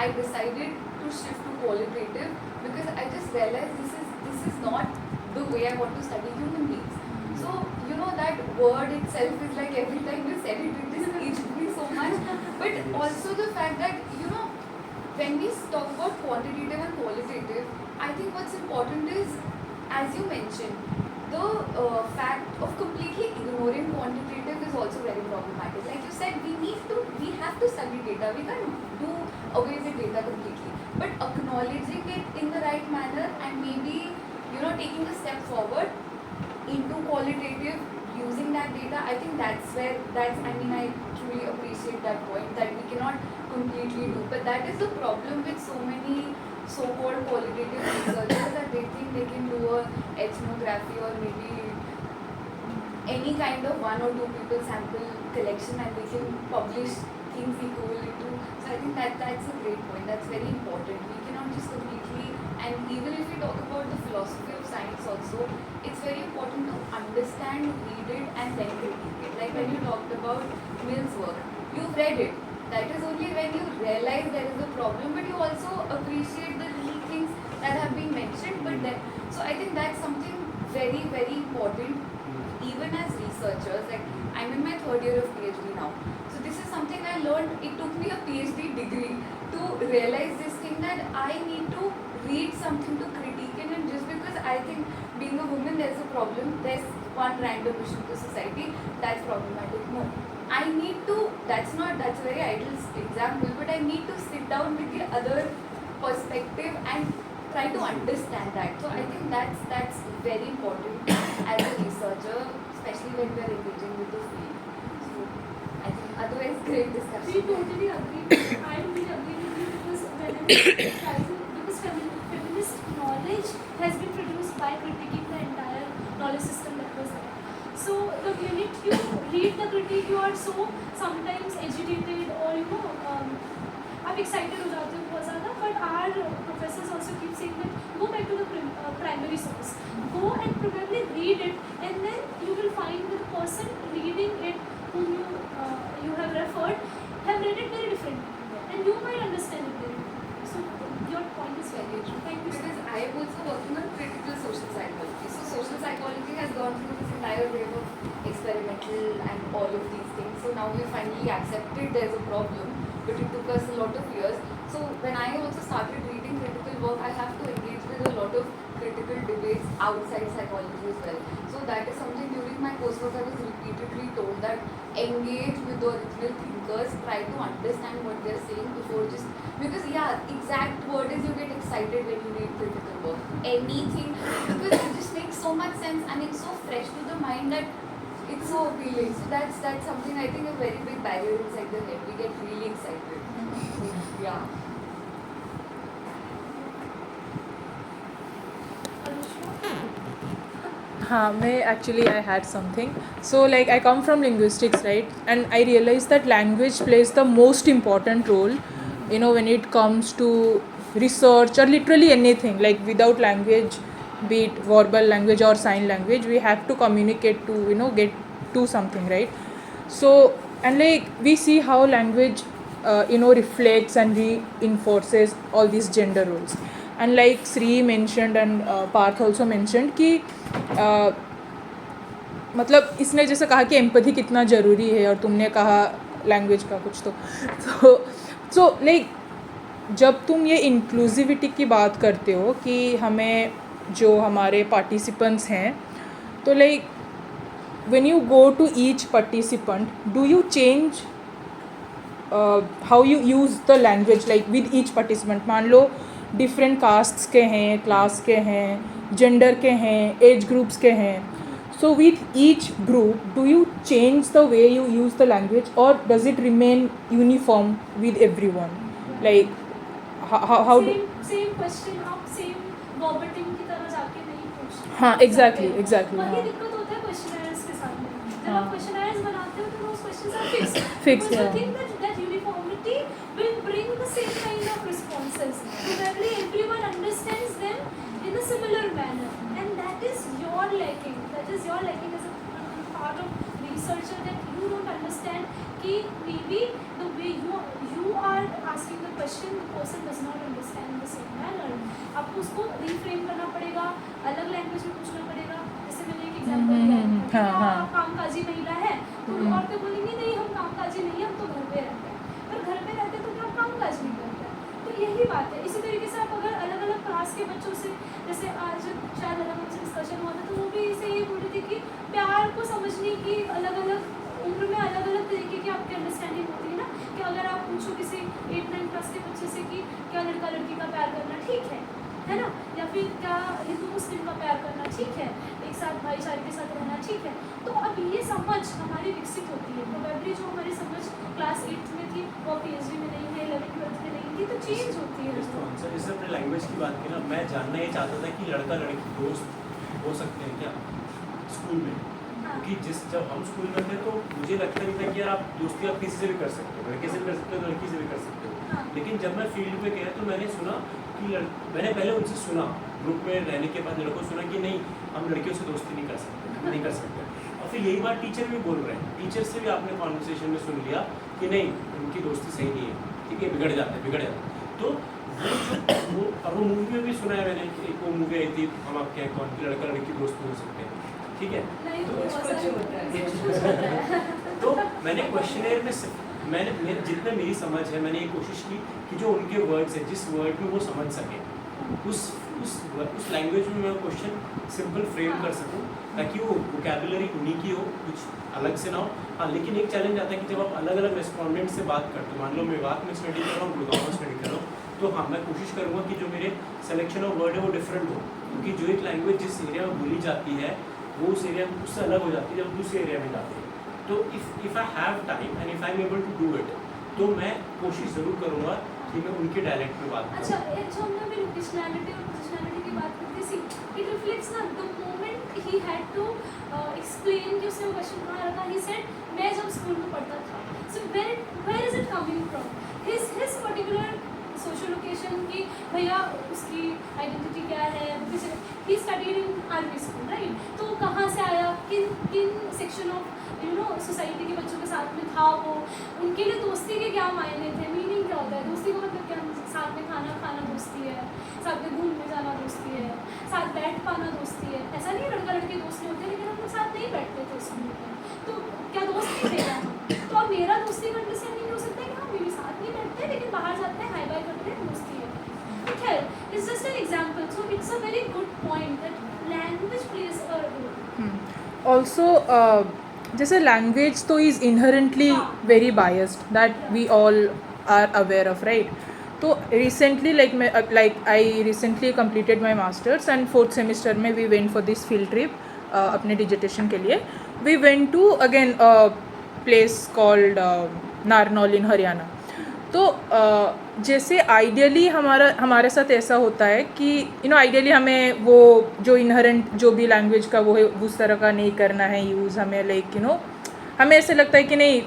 I decided to shift to qualitative, because I just realized this is not the way I want to study human beings. So, that word itself is like every time you said it, it just aged me so much. But also the fact that, when we talk about quantitative and qualitative, I think what's important is, as you mentioned, the fact of completely ignoring quantitative is also very problematic. Like you said, we have to study data. We can't do away with data completely. But acknowledging it in the right manner and maybe, taking a step forward into qualitative, using that data, I think I truly appreciate that point, that we cannot completely do. But that is the problem with so many so-called qualitative researchers, that they think they can do a ethnography or maybe any kind of one or two people sample collection and they can publish things equivalent to. So I think that's a great point. That's very important. We cannot just completely, and even if we talk about the philosophy of science also, it's very important to understand, read it and then critique it. Like when you talked about Mill's work, you've read it. That is only when you realize there is a problem, but you also appreciate the little things that have been mentioned. But then, so I think that's something very, very important, even as researchers. Like I'm in my third year of PhD now. So this is something I learned. It took me a PhD degree to realize this thing, that I need to read something to critique it, and just because I think being a woman there's a problem, there's one random issue to society, that's problematic. No. I need to, that's a very ideal example, but I need to sit down with the other perspective and try to understand that. So I think that's very important as a researcher, especially when we are engaging with the field. So I think otherwise great discussion. We totally agree. I totally agree with you, because whenever because feminist knowledge has been produced by critiquing the entire knowledge system that was there. So the minute you read the critique, you are so sometimes agitated, or आप excited हो जाते हो बहुत ज़्यादा. But our professors also keep saying that go back to the primary source, go and probably read it, and then you will find that the person reading it, whom you have referred, have read it very differently, and you might understand it very differently. So your point is very true. Thank you. Because I am also working on critical social psychology. So social psychology has gone through this entire wave of experimental and all of these things. So now we finally accepted there's a problem. but it took us a lot of years. So when I also started reading critical work, I have to engage with a lot of critical debates outside psychology as well. So that is something during my coursework I was repeatedly told that engage with the original thinkers, try to understand what they're saying before just, because exact word is you get excited when you read critical work. Anything, because it just makes so much sense and it's so fresh to the mind that it's so appealing. So that's something I think a very big barrier inside the head. We get really excited. Yeah. Actually I had something. So like I come from linguistics, right? And I realized that language plays the most important role, when it comes to research or literally anything. Like without language, be it verbal language or sign language, we have to communicate to, get to something, right? So, and like we see how language, reflects and reinforces all these gender roles. And like Sri mentioned and Parth also mentioned कि मतलब इसने जैसे कहा कि empathy कितना ज़रूरी है और तुमने कहा लैंग्वेज का कुछ तो लाइक जब तुम ये इंक्लूसिविटी की बात करते हो कि हमें जो हमारे पार्टिसिपेंट्स हैं तो like when you go to each participant, do you change how you use the language like with each participant? मान लो different castes के हैं, class के हैं, gender के हैं, age groups के हैं. So with each group, do you change the way you use the language or does it remain uniform with everyone? Like how do? Same question आप same verbatim की तरह जाके नहीं पूछते. हाँ exactly. वही हाँ. दिक्कत होता है questionnaires के साथ में. जब हाँ. आप questionnaires बनाते हो तो those questions are fixed. Fixed, Because yeah. you think that uniformity will bring the same kind of responses. Probably everyone understands them in a similar manner, and that is your lacking. That is your lacking as a part of researcher, that you don't understand कि maybe the way you are asking the question, the person does not understand in the same manner. आपको उसको reframe करना पड़ेगा, अलग language में पूछना पड़ेगा. जैसे मैंने एक example दिया था कि आप कामकाजी महिला है, तो औरतें बोलेंगी नहीं हम कामकाजी नहीं, हम तो घर पे रहते हैं. पर घर पे रहते तो क्या कामकाज नहीं करते हैं. तो यही बात है. इसी तरीके से आप अगर अलग अलग क्लास के बच्चों से, जैसे आज शायद अलग अलग डिस्कशन हुआ था तो वो भी इसे ये बोल रही थी कि प्यार को समझने की अलग अलग उम्र में अलग अलग तरीके की आपकी अंडरस्टैंडिंग होती है ना. कि अगर आप पूछो किसी 8-9 क्लास के बच्चे से कि क्या लड़का लड़की का प्यार करना ठीक है ना, या फिर क्या हिंदू मुस्लिम का प्यार करना ठीक है, एक साथ भाईचारे के साथ रहना ठीक है. तो अब ये समझ हमारी विकसित होती है. प्रोबेबली जो हमारी समझ क्लास 8th में थी वो PhD में नहीं है, 11th-12th में नहीं थी, तो चेंज होती है. जैसे अपने लैंग्वेज की बात की ना, मैं जानना ये चाहता था कि लड़का लड़की दोस्त हो सकते हैं क्या स्कूल में. क्योंकि जब हम स्कूल में थे तो मुझे लगता नहीं था कि यार आप दोस्ती आप किसी से भी कर सकते हो, लड़के से भी कर सकते हो, लड़की से भी कर सकते हो. लेकिन जब मैं फील्ड में गया तो मैंने सुना कि मैंने पहले उनसे सुना, ग्रुप में रहने के बाद लड़कों सुना कि नहीं हम लड़कियों से दोस्ती नहीं कर सकते. और फिर यही बात टीचर भी बोल रहे हैं. टीचर से भी आपने कॉन्वर्सेशन में सुन लिया कि नहीं उनकी दोस्ती सही नहीं है, ठीक है, बिगड़ जाता है. तो वो मूवी में भी सुना है मैंने. एक वो मूवी आई थी हम आपके हैं कौन, कि लड़का लड़की दोस्त हो सकते हैं, ठीक है. तो मैंने क्वेश्चनेयर में मैंने जितने मेरी समझ है मैंने ये कोशिश की कि जो उनके वर्ड्स हैं जिस वर्ड में वो समझ सकें उस लैंग्वेज में मैं क्वेश्चन सिंपल फ्रेम कर सकूं ताकि वो वोकैबुलरी उन्हीं की हो, कुछ अलग से ना हो. हाँ, लेकिन एक चैलेंज आता है कि जब आप अलग अलग रेस्पॉन्डेंट से बात करते हो, मान लो मैं बात में स्टडी कर रहा हूँ, गुड़गांव में स्टडी कर रहा हूँ, तो हाँ मैं कोशिश करूँगा कि जो मेरे सिलेक्शन ऑफ वर्ड है वो डिफरेंट हो. क्योंकि जो एक लैंग्वेज जिस एरिया में बोली जाती है वो उस एरिया में उससे अलग हो जाती है जब दूसरे एरिया में जाती है. तो if I have time and if I am able to do it तो मैं कोशिश ज़रूर करूँगा कि मैं उनके डायलेक्ट में बात करूँ. अच्छा, जो हमने अभी लोकेशनैलिटी और पोजिशनैलिटी की बात करते सी, इट रिफ्लेक्ट्स ना the moment he had to explain कि उसने वो क्वेश्चन कहाँ रखा. ही सेड मैं जब स्कूल में पढ़ता था, so where is it coming from, his particular social location की भैया उसकी आइडेंटिटी क्या है, he studied in army school right. तो कहाँ से आया, किन सेक्शन ऑफ सोसाइटी के बच्चों के साथ में था वो, उनके लिए दोस्ती के क्या मायने थे, मीनिंग क्या होता है दोस्ती का, मतलब क्या साथ में खाना दोस्ती है, साथ में घूमने जाना दोस्ती है, साथ बैठ पाना दोस्ती है. ऐसा नहीं लड़का लड़की दोस्त नहीं होते, लेकिन हम लोग साथ नहीं बैठते थे स्कूल में, तो क्या दोस्त नहीं थे. तो अब मेरा दोस्ती का अंडरस्टैंडिंग हो सकता है कि हाँ मेरे साथ नहीं करते हैं दोस्ती है. खैर, it's just an example. So it's a very good point that language plays a role. Also, जैसे लैंग्वेज तो is inherently very biased that we all are aware of, right. तो recently like I recently completed my masters and 4th semester में we went for this field trip अपने dissertation के लिए. We went to again place called Narnaul in Haryana. तो जैसे ideally हमारे साथ ऐसा होता है कि आइडियली हमें वो जो इनहेरेंट जो भी लैंग्वेज का वो है उस तरह का नहीं करना है यूज़. हमें लाइक हमें ऐसे लगता है कि नहीं,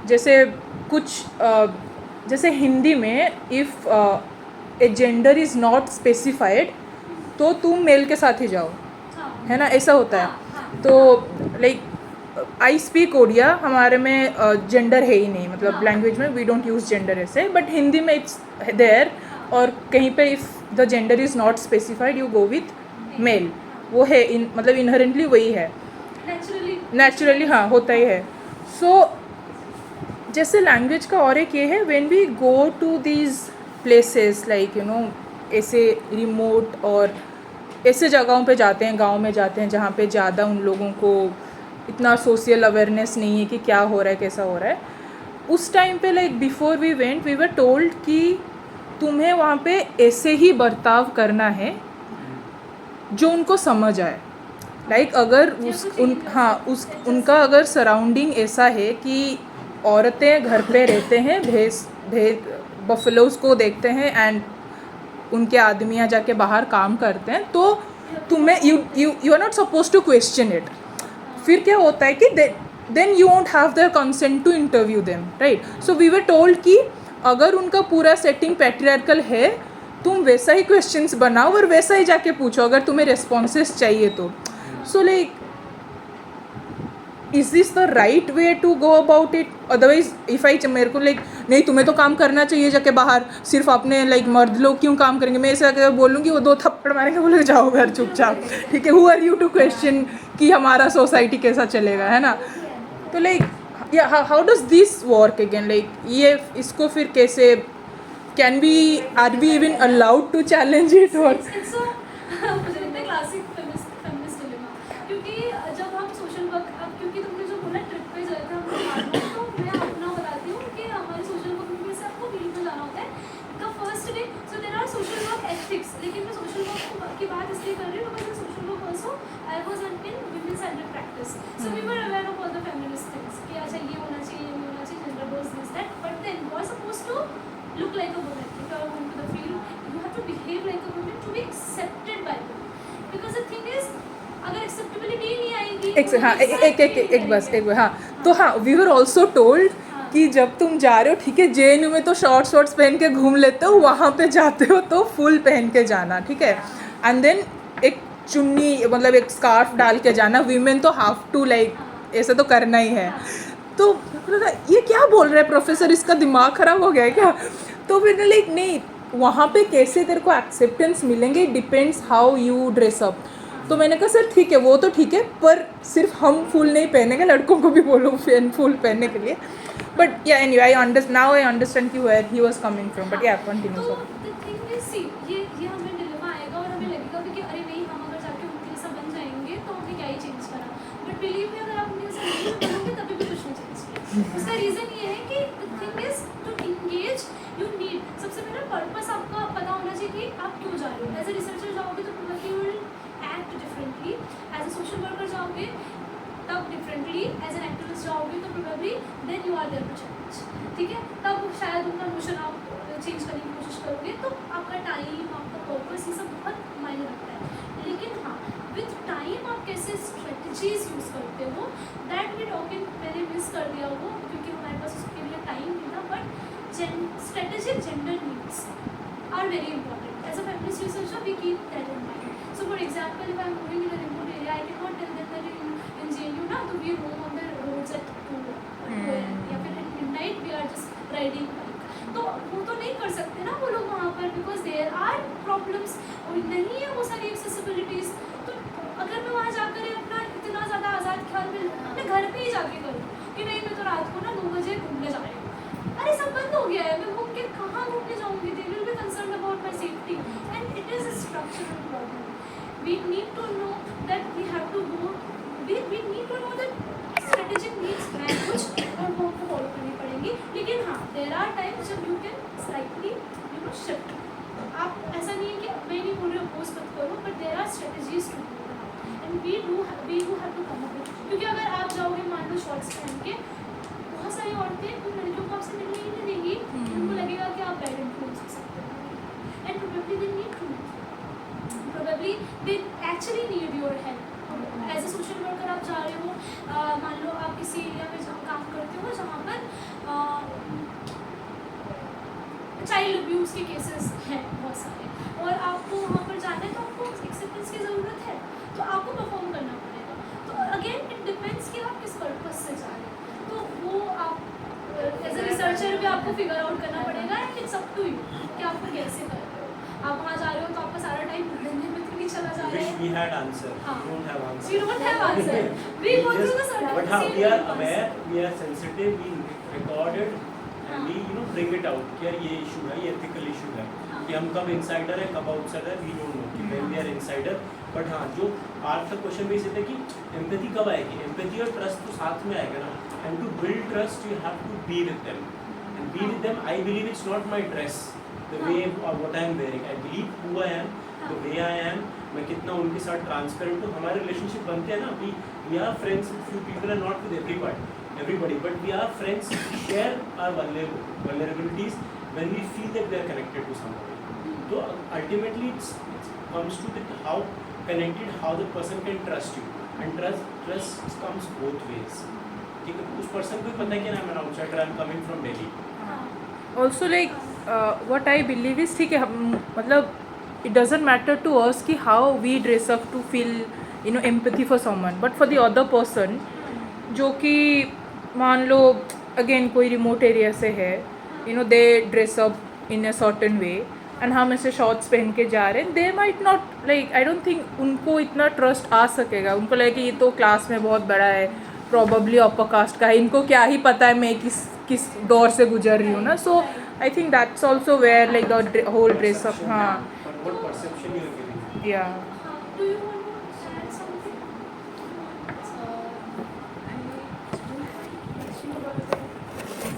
जैसे कुछ जैसे हिंदी में if a gender is not specified तो तुम मेल के साथ ही जाओ, है ना, ऐसा होता है. तो लाइक आई स्पीक ओडिया, हमारे में जेंडर है ही नहीं, मतलब लैंग्वेज में वी डोंट यूज़ जेंडर ऐसे. बट हिंदी में इट्स देयर, और कहीं पे if the gender is not specified you go with mail. वो है मतलब इनहेरेंटली वही है, नेचुरली हाँ होता ही है. सो जैसे लैंग्वेज का और एक ये है, when we go to these places like ऐसे रिमोट और ऐसे जगहों पे जाते हैं, गांव में जाते हैं जहाँ पे ज़्यादा उन लोगों को इतना सोशल अवेयरनेस नहीं है कि क्या हो रहा है कैसा हो रहा है. उस टाइम पे like before we went we were told कि तुम्हें वहाँ पे ऐसे ही बर्ताव करना है जो उनको समझ आए. लाइक अगर उनका अगर सराउंडिंग ऐसा है कि औरतें घर पे रहते हैं, भैंस बफलोज को देखते हैं एंड उनके आदमियाँ जाके बाहर काम करते हैं, तो तुम्हें you are not suppose to question it. फिर क्या होता है कि then you won't have their consent to interview them, right. So we were told कि अगर उनका पूरा सेटिंग पैट्रियार्कल है, तुम वैसा ही क्वेश्चंस बनाओ और वैसा ही जाके पूछो अगर तुम्हें रिस्पॉन्सेस चाहिए तो. So like is this the right way to go about it? Otherwise if I मेरे को लाइक नहीं तुम्हें तो काम करना चाहिए जाके बाहर, सिर्फ अपने लाइक मर्द लोग क्यों काम करेंगे, मैं ऐसा अगर बोलूँगी वो 2 थप्पड़ मारेंगे, बोलेंगे जाओ घर चुपचाप, ठीक है. Who are you to question कि हमारा सोसाइटी कैसा चलेगा, है ना. तो लाइक या how does this work again, like ये इसको फिर कैसे can be are we even allowed to challenge it? और It's a classic feminist dilemma. क्योंकि जब हम सोशल वर्क, अब क्योंकि तुमने जो बोला ट्रिप पे गए थे हम लोग, तो मैं अपना बताती हूँ कि हमारे सोशल वर्क में से आपको फील्ड में जाना होता है. The first day so there are social work ethics, लेकिन मैं सोशल वर्क की बात इसलिए कर रही हूँ because social work also I was in women centric practice. So we were aware of all the feminist things कि अच्छा ये होना चाहिए, ये होना चाहिए, gender roles this that. But then you are suppose to look like a woman. If you are going to the field, you have to behave like a woman to be accepted by them. Because the thing is, अगर acceptability ही नहीं आएगी, हाँ एक बस हाँ. तो हाँ we were also told कि जब तुम जा रहे हो, ठीक है, JNU में तो शॉर्ट्स पहन के घूम लेते हो, वहाँ पे जाते हो तो फुल पहन के जाना, ठीक है. एंड देन एक चुन्नी मतलब एक स्कार्फ डाल के जाना. वीमेन तो हाफ टू लाइक ऐसा तो करना ही है. तो ये क्या बोल रहे हैं प्रोफेसर, इसका दिमाग ख़राब हो गया है क्या? तो फिर लाइक नहीं, वहाँ पे कैसे तेरे को एक्सेप्टेंस मिलेंगे, depends how you dress up. तो मैंने कहा सर ठीक है वो तो ठीक है, पर सिर्फ हम फुल नहीं पहनेंगे, लड़कों को भी बोलो फुल पहनने के लिए. बट या एनीवे आई अंडरस्टैंड कि where he was coming from. But या कंटिन्यू. तो the thing is, see, ये हमें डिलेमा आएगा और हमें लगेगा कि अरे नहीं हम अगर जाके उनके जैसा बन जाएंगे तो हमें क्या ही चेंज करा. बट बिलीव मी, अगर आप उनके जैसा नहीं बनोगे तभी भी कुछ नहीं चेंज किया. उसका रीज़न ये है कि the thing is to engage you need, सबसे पहले पर्पस आपका पता होना चाहिए कि आप क्यों जा रहे हो. एज ए रिसर्चर जाओगे तो probably you will act differently. As a social worker जाओगे तब डिफरेंटली. एज एन एक्टिविस्ट जाओगे तो probably then you are there to challenge, ठीक है. तब शायद उनका नोशन आप चेंज करने की कोशिश करोगे. तो आपका टाइम, आपका पर्पस, ये सब बहुत मायने रखता है. लेकिन हाँ, विथ टाइम आप कैसे स्ट्रेटजीज यूज़ करते हो, दैट वी टॉक इन, मैंने मिस कर दिया वो क्योंकि हमारे पास उसके लिए टाइम नहीं था. But strategic gender needs are very important. As a feminist researcher, we keep that in mind. So, for example, if I am moving in a remote area, I cannot tell them that in JNU now to be roam on the roads at 2 AM, या फिर at midnight we are just riding bike. तो वो तो नहीं कर सकते ना वो लोग वहाँ पर, because there are problems और नहीं है वो सारी accessibilities. तो अगर मैं वहाँ जाकर अपना इतना ज़्यादा आज़ाद ख्याल में अपने घर पे ही जाके करूँ कि नहीं मैं तो रात को ना 2 बजे घूमने जा रही हूँ, अरे सब बंद हो गया है, मैं घूम के कहाँ घूमने जाऊँगी, they will be concern about my safety and it is a structural problem. We need to know that we have to go, we need to know that strategic needs हैं कुछ और वो हमको फॉलो करनी पड़ेंगी. लेकिन हाँ, there are times जब you can slightly shift. आप ऐसा नहीं है कि मैं नहीं बोल रही अपोज मत करो, but there are strategies to do that and we do have to come up with. क्योंकि अगर आप जाओगे मान लो शॉर्ट्स पहन के, बहुत सारी औरतें उन लड़कियों को आपसे मिलने ही नहीं देंगी, उनको लगेगा कि आप बैड इन्फ्लुएंस हो सकते हो and probably they need to meet. Probably they actually need your help. As a social worker आप जा रहे हो, मान लो आप किसी एरिया में जहाँ काम करते हो जहाँ पर चाइल्ड अब्यूज़ के केसेस हैं बहुत सारे, और आपको वहाँ पर जाना है तो आपको एक्सेप्टेंस की ज़रूरत है, तो आपको परफॉर्म करना पड़ेगा. तो अगेन इट डिपेंड्स कि आप किस पर्पस से जा रहे हैं, तो वो आप एज ए रिसर्चर भी आपको फिगर आउट करना पड़ेगा and it's up to you कि आपको कैसे कर रहे हो. आप वहाँ जा रहे हो तो आपका सारा टाइम पढ़ने में तो नहीं चला जा रहा Wish है. we had answer. हाँ. We don't have answer. We don't have answer. We go through the certain But हाँ, same we are ones. aware, we are sensitive, we record it and we bring it out. कि यार ये issue है, ये ethical issue है. हाँ. कि हम कब insider है, कब outsider, we don't know. कि when we are insider. But हाँ, जो आपका क्वेश्चन भी इसे था कि empathy कब आएगी? Empathy और trust तो साथ में आएगा ना. And to build trust, you have to be with them. And be with them, I believe it's not my dress. The way or what I am wearing. I believe who I am, the way I am. मैं कितना उनके साथ transparent हूँ. हमारे relationship बनते हैं ना. We are friends with few people and not with everybody, but we are friends. We share our vulnerabilities when we feel that we are connected to somebody. So ultimately it comes to that how connected, how the person can trust you, and trust comes both ways. ठीक है, उस person को पता है कि ना मैं outsider, I am coming from Delhi. Also like what I believe is ठीक है, हम मतलब it doesn't matter to us कि how we dress up to feel empathy for someone, but for the other person जो कि मान लो again कोई remote area से है, they dress up in a certain way and हम ऐसे शॉर्ट्स पहन के जा रहे हैं, they might not like, I don't think उनको इतना ट्रस्ट आ सकेगा. उनको लगेगा कि ये तो क्लास में बहुत बड़ा है, प्रॉबली अपर कास्ट का है, इनको क्या ही पता है मैं किस दौर से गुजर रही हूँ ना. So I think that's also where like the whole dress up. हाँ, What perception you are giving? या Do you want to add something? I don't have a question about the research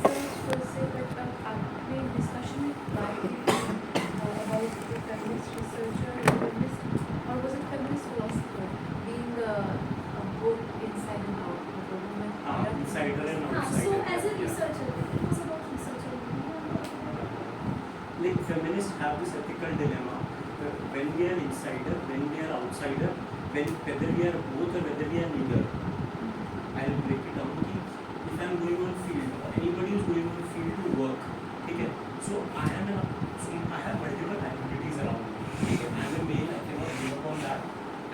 per se, but आपने discussion में बात की about the feminist researcher and feminist, or was it feminist philosopher being both inside and out, मतलब women Insider and हाँ, outsider. so as a Yeah. researcher, it was about researcher. Like feminists have this ethical dilemma when we are insider, when we are outsider, whether we are both or whether we are neither. I'll break it down. If I am going on field, or anybody who is going on field to work, okay, so I have multiple activities around me. Okay, I am a male, I cannot give up on that.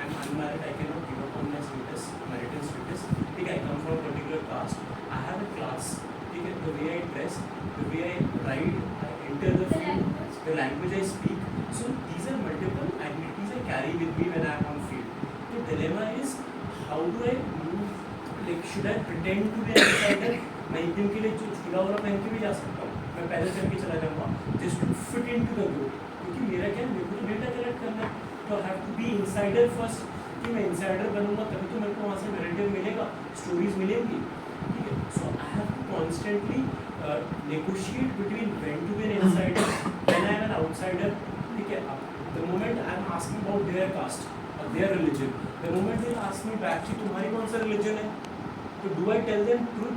I am unmarried, I cannot give up on my status, marital status. Okay, I come from a particular caste. I have a class. Okay, the way I dress, the way I ride, I enter the field, the language I speak. So these are multiple identities I carry with me when I am on field. The dilemma is how do I move? Like should I pretend to be an outsider? मैं एक दिन के लिए जो झूला वाला पहन के भी जा सकता हूँ, मैं पैदल चल के चला जाऊँगा just to fit into the group. क्योंकि मेरा क्या, मेरे को तो डेटा कलेक्ट करना है, तो I have to be insider first. कि मैं इंसाइडर बनूंगा तभी तो मेरे को वहाँ से नैरेटिव मिलेगा, स्टोरीज मिलेंगी. ठीक है, so I have to constantly negotiate between when to be an insider, when I am an outsider. ठीक है, the moment I am asking about their caste or their religion, the moment they ask me back कि तुम्हारी कौन सा religion है, तो do I tell them truth